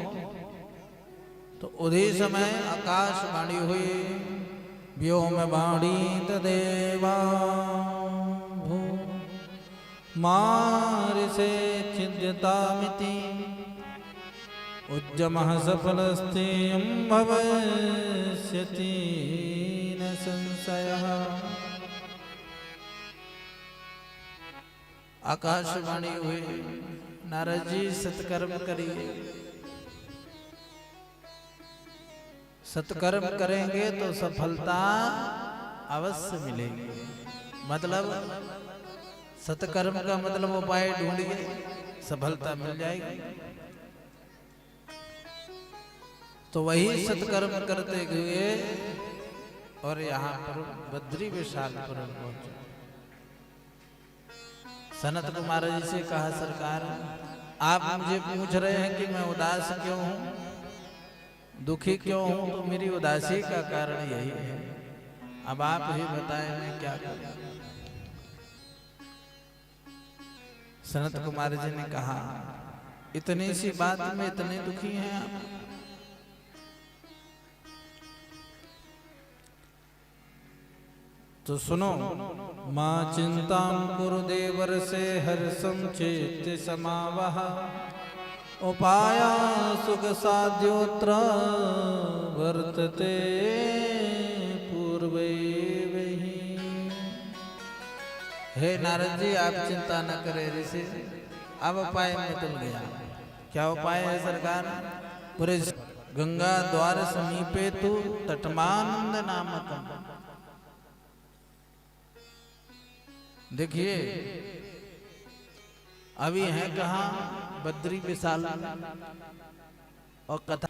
तो उसी समय आकाशवाणी हुई, व्योम वाणी तदेवा भू मारिसे छिद्यतामिति उद्यमः सफलस्तेयं भविष्यति न संशयः। आकाशवाणी हुई, नारद जी सत्कर्म करिए, सत्कर्म करेंगे तो सफलता अवश्य मिलेगी। मतलब सत्कर्म का मतलब उपाय ढूंढिए, सफलता मिल जाएगी। तो वही सत्कर्म करते हुए और यहाँ पर बद्री विशाल पर पहुंचे। सनत कुमार जी से कहा, सरकार आप मुझे पूछ रहे हैं कि मैं उदास क्यों हूँ, दुखी क्यों हूं, तो मेरी उदासी का कारण यही है। अब आप ही बताएं मैं क्या करूं। सनत कुमार जी ने कहा, इतनी सी बात में इतने दुखी हैं आप। तो सुनो, मां चिंतां कुरु देवर से हर्षं चेत्य समावह उपाया सुख साध्योत्र वर्तते पूर्वे वही। हे नारद जी आप चिंता न करें ऋषि, अब उपाय निकल गया। क्या उपाय है सरकार? पूरे गंगा द्वार समीपे तु तटमानंद नामकम। देखिए अभी है कहाँ, बद्री विशाल, और कथा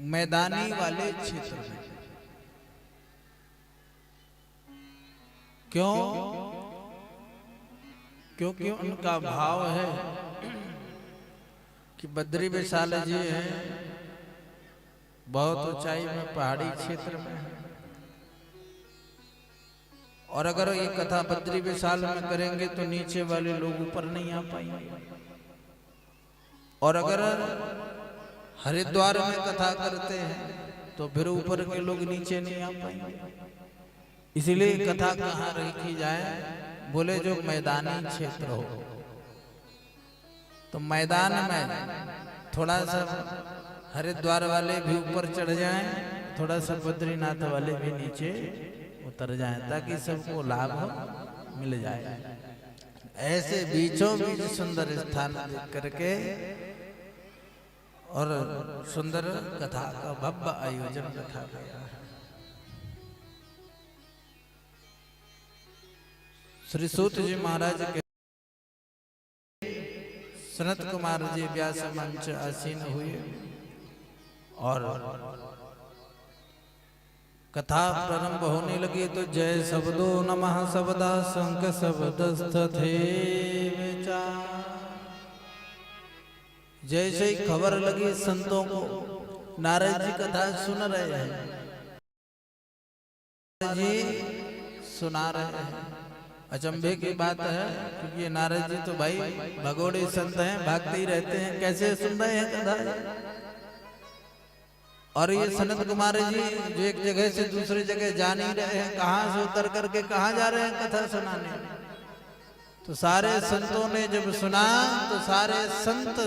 मैदानी वाले क्षेत्र में। क्यों? क्योंकि उनका भाव है कि बद्री विशाल जी हैं बहुत ऊंचाई में, पहाड़ी क्षेत्र में है। और अगर ये कथा बद्री विशाल में करेंगे तो नीचे वाले लोग ऊपर नहीं आ पाएंगे, और अगर हरिद्वार में कथा करते हैं तो फिर ऊपर के लोग नीचे नहीं आ पाएंगे। इसीलिए कथा कहाँ रखी जाए? बोले जो मैदानी क्षेत्र हो। तो मैदान में थोड़ा सा हरिद्वार वाले भी ऊपर चढ़ जाएं, थोड़ा सा बद्रीनाथ वाले भी नीचे उतर जाएं, ताकि सबको लाभ मिल जाए। ऐसे बीचों बीच सुंदर स्थान करके और सुंदर कथा का भव्य आयोजन रखा गया है। श्री सूत जी महाराज के सनत कुमार जी व्यास मंच आसीन हुए और कथा प्रारंभ होने लगी तो जय शब्दो नमः शब्दा शंख शब्दस्थ थे विचार। जैसे ही खबर लगी संतों को, नारद जी कथा सुन रहे हैं, जी सुना रहे हैं। अचंभे की बात है क्योंकि ये नारद जी तो भाई भगोड़े संत हैं, भागते ही रहते हैं, कैसे सुन रहे हैं कथा। और ये सनत कुमार जी जो एक जगह से दूसरी जगह जा नहीं रहे हैं, कहाँ से उतर करके कहाँ जा रहे हैं कथा सुनाने। तो सारे संतों ने जब सुना तो सारे संत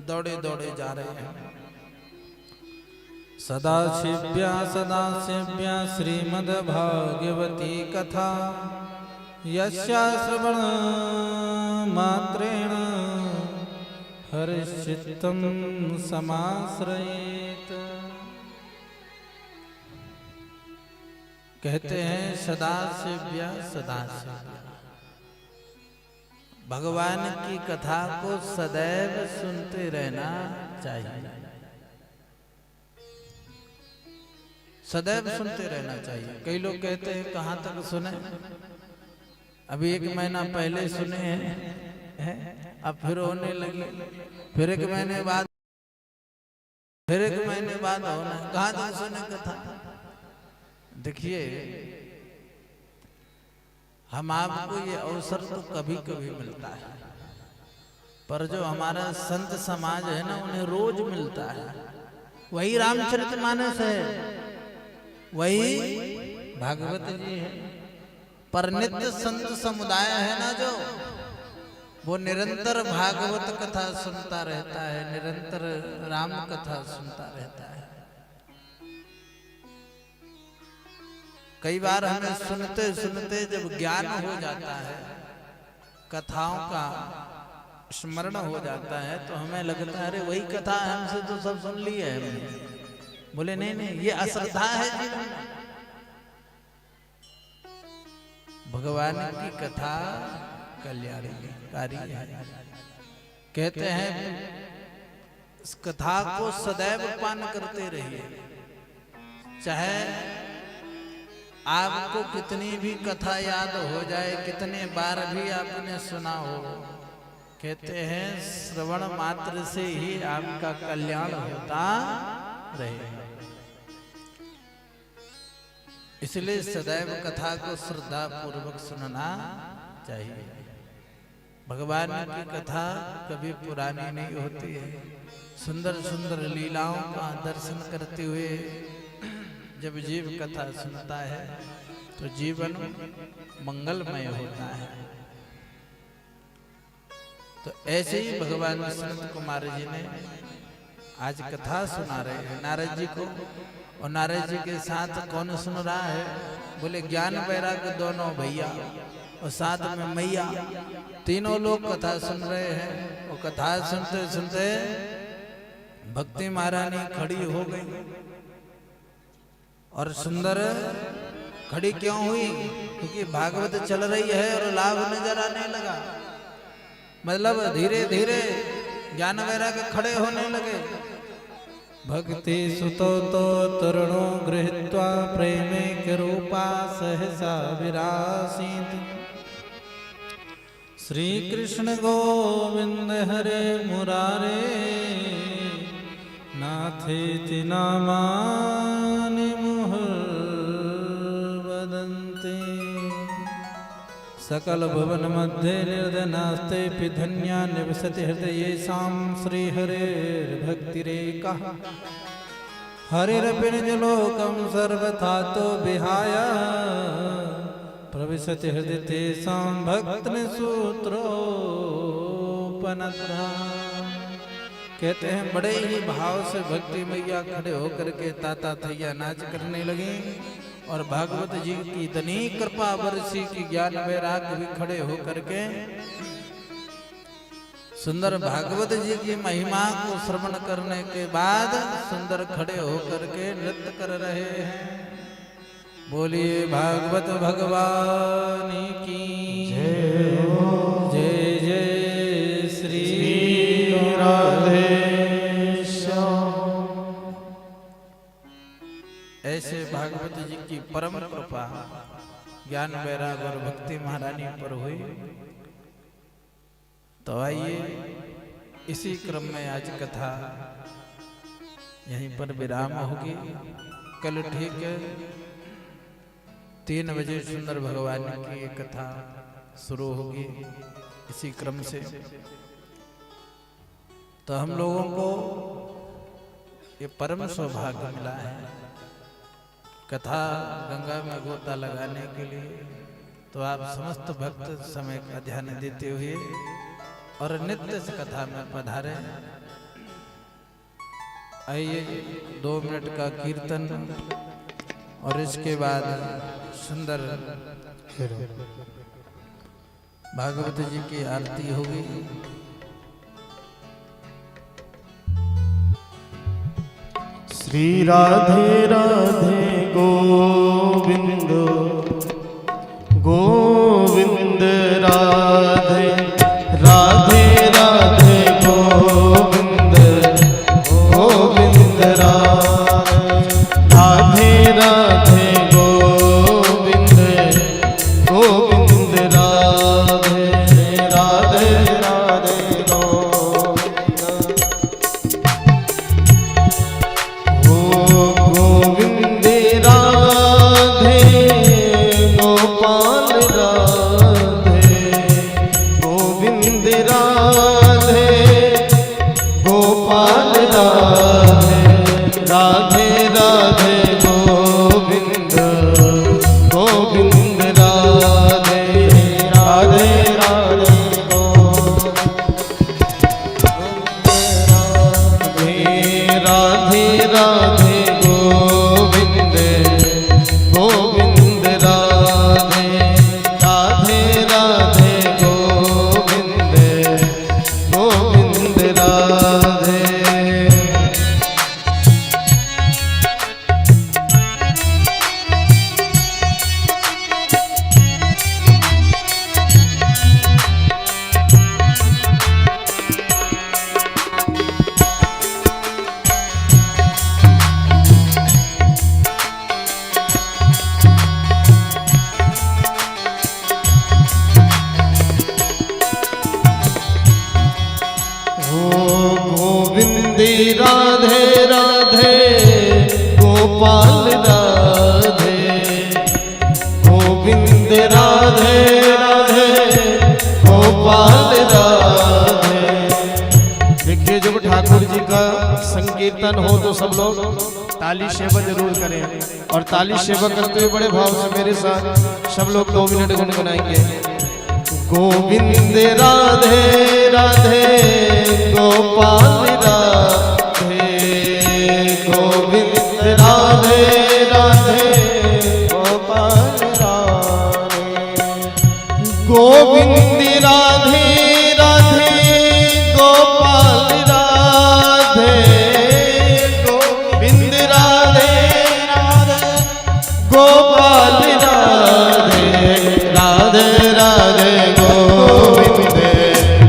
दौड़े दौड़े जा रहे हैं। सदाशिव्या सदाशिव्या श्रीमद् भागवती कथा यस्या श्रवण मात्रेण हर्षितं समाश्रयेत। कहते हैं सदाशिव्या सदाशिव्या, भगवान की कथा को सदैव सुनते रहना चाहिए, सदैव सुनते रहना चाहिए। कई लोग कहते हैं कहाँ तक सुने, अभी 1 महीना पहले सुने हैं, अब फिर होने लगे, फिर 1 महीने बाद, फिर 1 महीने बाद होना, कहाँ तक सुने कथा। देखिए हम आपको ये अवसर तो कभी कभी मिलता है, पर जो हमारा संत समाज है ना, उन्हें रोज मिलता है। वही रामचरितमानस है, वही भागवत जी है, पर नित्य संत समुदाय है ना जो, वो निरंतर भागवत कथा सुनता रहता है, निरंतर राम कथा सुनता रहता है। कई बार हमें सुनते सुनते जब ज्ञान हो जाता है, कथाओं का स्मरण हो जाता है, तो हमें लगता है अरे वही कथा हमसे तो सब सुन ली है हमने। बोले नहीं नहीं, ये अश्रद्धा है जीवन में। भगवान की कथा कल्याणकारी है। कहते हैं इस कथा को सदैव पान करते रहिए, चाहे आपको कितनी भी कथा याद हो जाए, कितने बार भी आपने सुना हो। कहते हैं श्रवण मात्र से ही आपका कल्याण होता रहे। इसलिए सदैव कथा को श्रद्धा पूर्वक सुनना चाहिए। भगवान की कथा कभी पुरानी नहीं होती है। सुंदर सुंदर लीलाओं का दर्शन करते हुए जब जीव कथा सुनता है तो जीवन मंगलमय होता है। तो ऐसे ही भगवान सनत कुमार जी ने आज कथा सुना रहे हैं नारद जी को, और नारद जी के साथ कौन सुन रहा है? बोले ज्ञान वैराग्य दोनों भैया और साथ में मैया, तीनों लोग कथा सुन रहे हैं। और कथा सुनते सुनते भक्ति महारानी खड़ी हो गई। और सुंदर खड़ी क्यों हुई? क्योंकि भागवत चल रही है और लाभ नजर आने लगा। मतलब धीरे धीरे ज्ञान वैराग्य खड़े होने लगे। भक्ति सुतो तो तरुणो गृहीत्वा प्रेमे के रूपा सहसा विरासीत। श्री कृष्ण गोविंद हरे मुरारे नाथेति नामानि मुहुर्वदन्ति। सकल भुवन मध्ये निर्धनास्ते धन्या निवसति हृदयेषां श्री हरेर्भक्तिरेका। हरिरपि निजलोकं सर्वथा तो विहाय प्रविशति हृदय तेषां भक्तनिसूत्रोपनद्धा। कहते हैं बड़े ही भाव से भक्ति मैया खड़े होकर के ताता थैया नाच करने लगी। और भागवत जी की इतनी कृपा बरसी की ज्ञान वैराग्य भी खड़े होकर के सुंदर भागवत जी की महिमा को श्रवण करने के बाद सुंदर खड़े होकर के नृत्य कर रहे हैं। बोलिए भागवत भगवान की जय हो। जय जय श्री राधे श्याम। ऐसे भागवत जी की परम कृपा ज्ञान वैराग और भक्ति महारानी पर हुई। तो आइए इसी क्रम में आज कथा यहीं पर विराम होगी। कल ठीक 3 बजे सुंदर भगवान की ये कथा शुरू होगी इसी क्रम से। तो हम लोगों को ये परम सौभाग्य मिला है कथा गंगा में गोता लगाने के लिए। तो आप समस्त भक्त समय का ध्यान देते हुए और नित्य से कथा में पधारे। आइए 2 मिनट का कीर्तन और इसके बाद सुंदर भागवत जी की आरती होगी। श्री राधे राधे गोविंद गोविंद राधे राधे राधे गोविंद गोविंद राधे राधे गोविंद गोविंद राधे राधे राधे गोविंद। ओ गोविंद राधे गोपाल राधे गोविंद राधे गोपाल राधे राधे राधे गोविंद गोविंद राधे राधे राधे राधे राधे गोविंद गोविंद राधे राधे राधे गोविंद गोविंद राधे। गोविंद राधे राधे गोपाल राधे गोविंद राधे राधे गोपाल राधे। देखिए जब ठाकुर जी का संकीर्तन हो तो सब लोग ताली सेवा जरूर करें और ताली सेवा करते हुए बड़े भाव से मेरे साथ सब लोग 2 मिनट गुनगुनाएंगे। गोविंद राधे राधे गोपाल राधे गोविंद राधे राधे गोपाल राधे गोविंद राधे राधे गोपाल राधे गोविंद राधे राधे गोपाल राधे राधे राधे गोविंद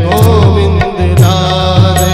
गोविंद राधे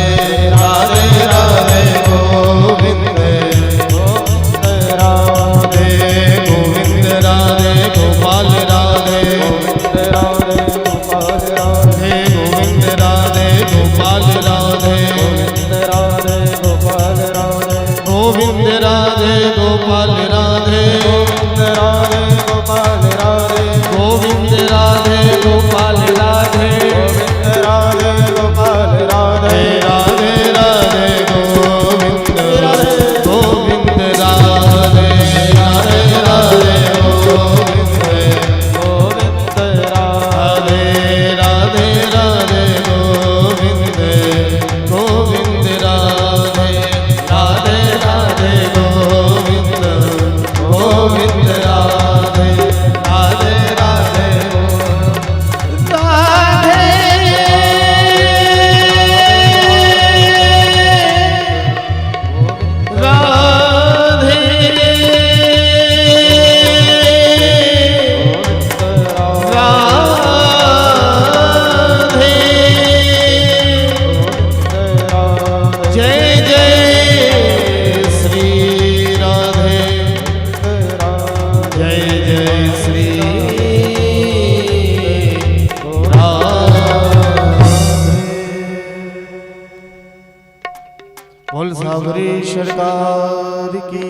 बोल सावरी सरकार की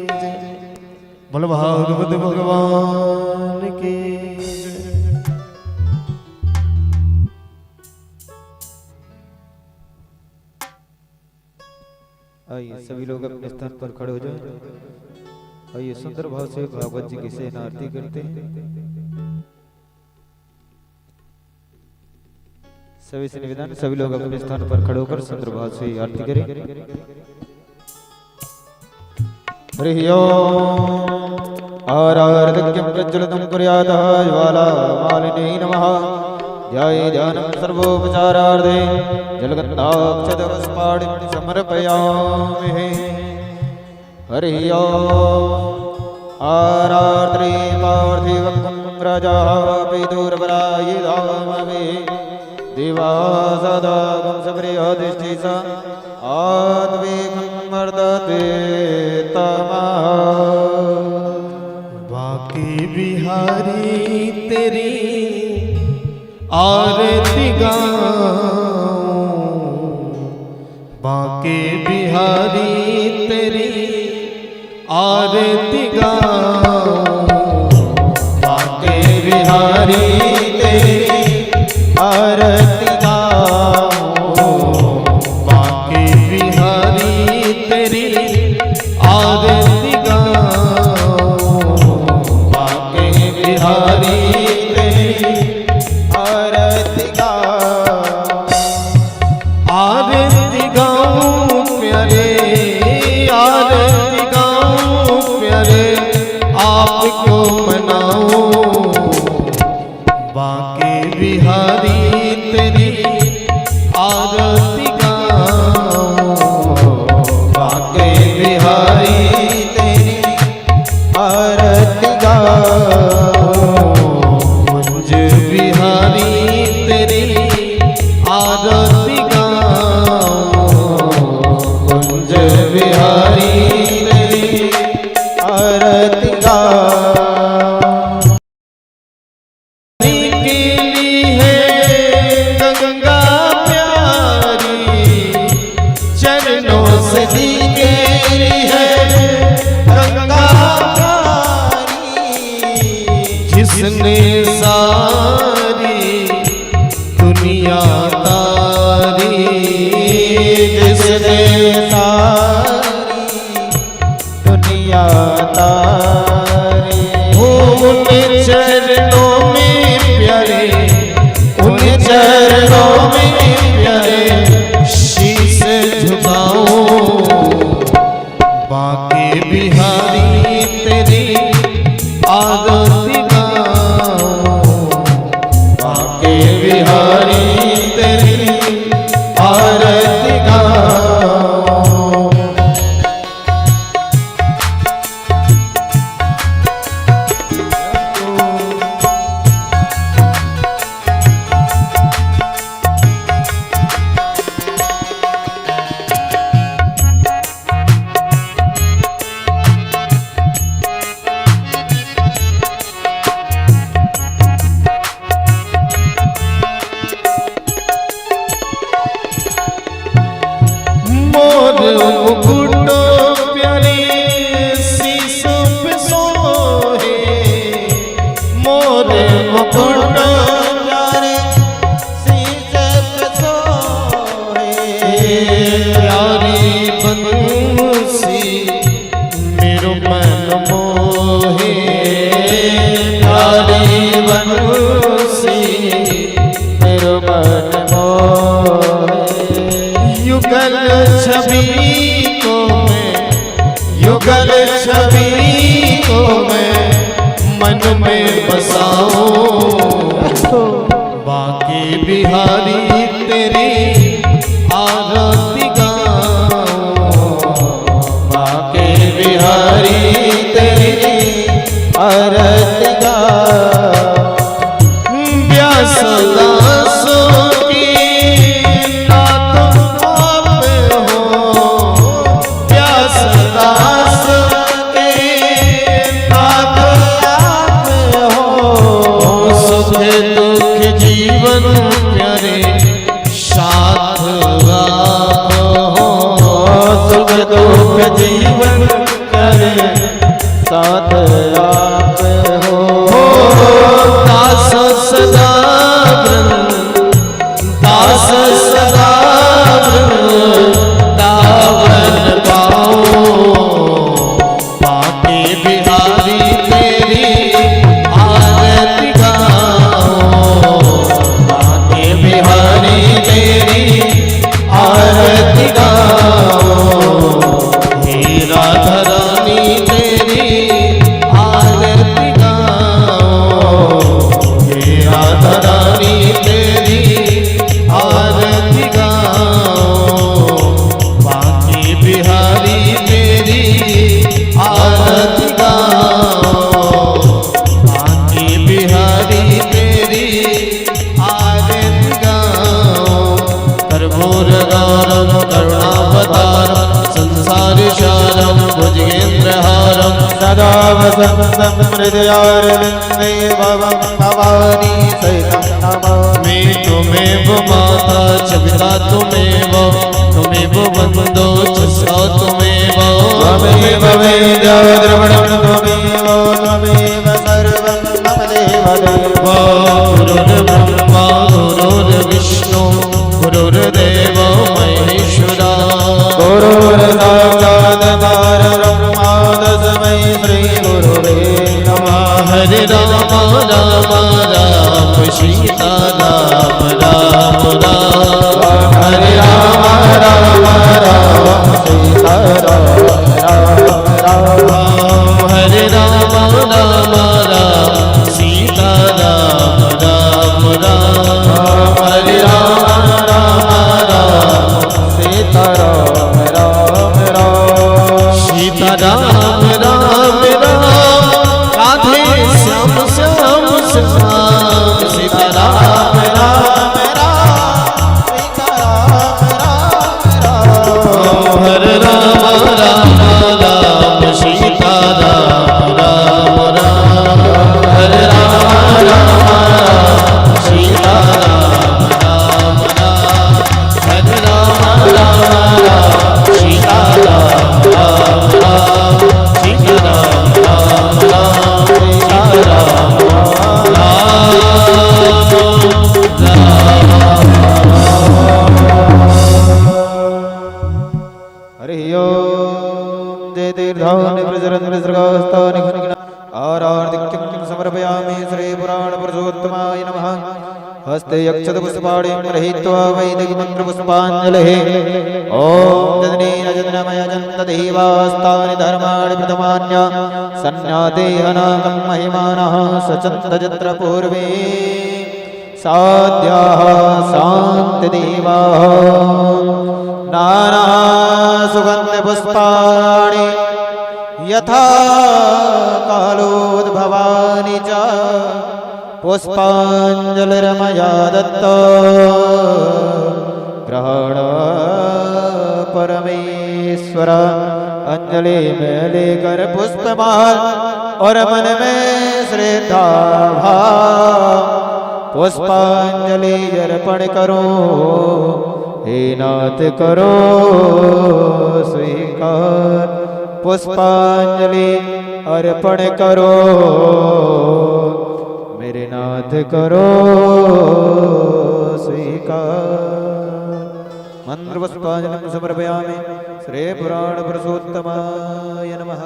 जय, बोल भागवत भगवान की जय। आइए सभी लोग अपने स्थान पर खड़े हो जाएं। आइए सुंदर भाव से भागवत जी की सेना आरती करते हैं। सभी से निवेदन, सभी लोग अपने स्थान पर खड़े होकर सुंदर भाव से आरती करें। हरि ओम आराधक्यं प्रज्वलितं कुर्यातः ज्वालामालिनी नमः। ध्याये ध्यानं सर्वोपचारार्थे जलगन्धाक्षतवस्पाणिं समर्पयामि। हरि ओम आरात्रे पार्थिवं राजाः पितुर्वरायिधामवे देवा सदा कंसप्रियदृष्टि स आत्मेकं वर्धते तमः। बाकी बिहारी तेरी आरती गाऊं, बाकी बिहारी तेरी आरती गाऊं, बाके बिहारी तेरी आरती गाऊं, बाकी बिहारी तेरी आरती गाऊं, बाके बिहारी तेरी आरती गाऊं। आरती गाऊं प्यारे, आरती गाऊं प्यारे, आपको मनाऊं, बाके बिहारी तेरी आरती गाऊं, बाके बिहारी तेरी आरती गाऊं, कुंज बिहारी तेरी आरती गाऊं, कुंज बिहारी तेरी आरती गाऊं। के लिए है गंगा प्यारी, चरणों से दी गई है गंगा प्यारी, जिसने सारी दुनिया तारी, जिसने सारी दुनिया तारी। उन चरणों में प्यारे, उन चरणों में प्यारे शीश झुकाऊं, बाके बिहारी तेरी आरती गाऊं, बाके बिहारी तेरी आरती गाऊं। मोर मुकुटो प्यारे शीश पे सोहे, मोर मुकुटो प्यारे शीश पे सोहे, प्यारी बंसी मेरो मन मोहे, प्यारी बंसी मेरो मन मोहे। युगल छवि को मैं, युगल छवि को मैं मन में बसाऊं, बाके बिहारी तेरी आरती गाऊं, बाके बिहारी तेरी आरती गाऊं। व्यासदासों की नात आप हो, व्यासदास के नाथ आप हो, सुख दुख जीवन प्यारे शाह कृष्णावतारं संसारसारं भुजगेन्द्रहारं सदा वसन्तं हृदयारविन्दे भवं भवानी सहितं नमामि। मे त्वमेव माता च पिता त्वमेव त्वमेव बन्धो च सखा त्वमेव त्वमेव वेद्यो द्रविणं त्वमेव त्वमेव सर्वं मम देवदेव। गुरुर्ब्रह्मा गुरुर्विष्णु गुरुर्देवो महेश्वरा गुरुर्साक्षात् परब्रह्मा तस्मै श्रीगुरुवे नमः। हरे राम राम राम सीता राम राम राम हरे राम राम राम सीता राम राम राम। हरे राम राम राम सीता राम राम राम हरे राम राम राम सीता राम राम राम। सीता राम राम राम राधे श्याम श्याम श्याम सीता राम राम राम सीता राम राम राम। हरे राम राम राम सीता राम राम राम हरे राम राम राम सीता राम राम राम हरे राम राम राम सीता राम राम राम सीता राम राम राम सीता राम हरि ओम जय तीर्थानि प्रचरन् विसर्गास्तानि खनिगण आरार्तिक्यं समर्पयामि श्री पुराण पुरुषोत्तमाय नमः। हस्ते यक्षत पुष्पाणिं गृहीत्वा वैदिक मंत्र पुष्पाञ्जलिः। ओम जदनेन जदनमय जन्तदेवास्तानि धर्माणि प्रथमान्य सन्न्यातेहनागं महिमानः सचन्त यत्र पूर्वे साध्याः शान्तिदेवाः नाना सुगन्धपुष्पाणि यथा कालोद्भवानि च पुष्पाञ्जलिर्मया दत्त ग्रहण परमेश्वर। अंजलि में लेकर पुष्पमाल और मन में श्रद्धा भाव पुष्पांजलि अर्पण करो हे नाथ करो स्वीकार। पुष्पांजलि अर्पण करो मेरे नाथ करो स्वीकार। मंत्र पुष्पांजलि समर्पयामि श्री पुराण पुरुषोत्तमाय नमः।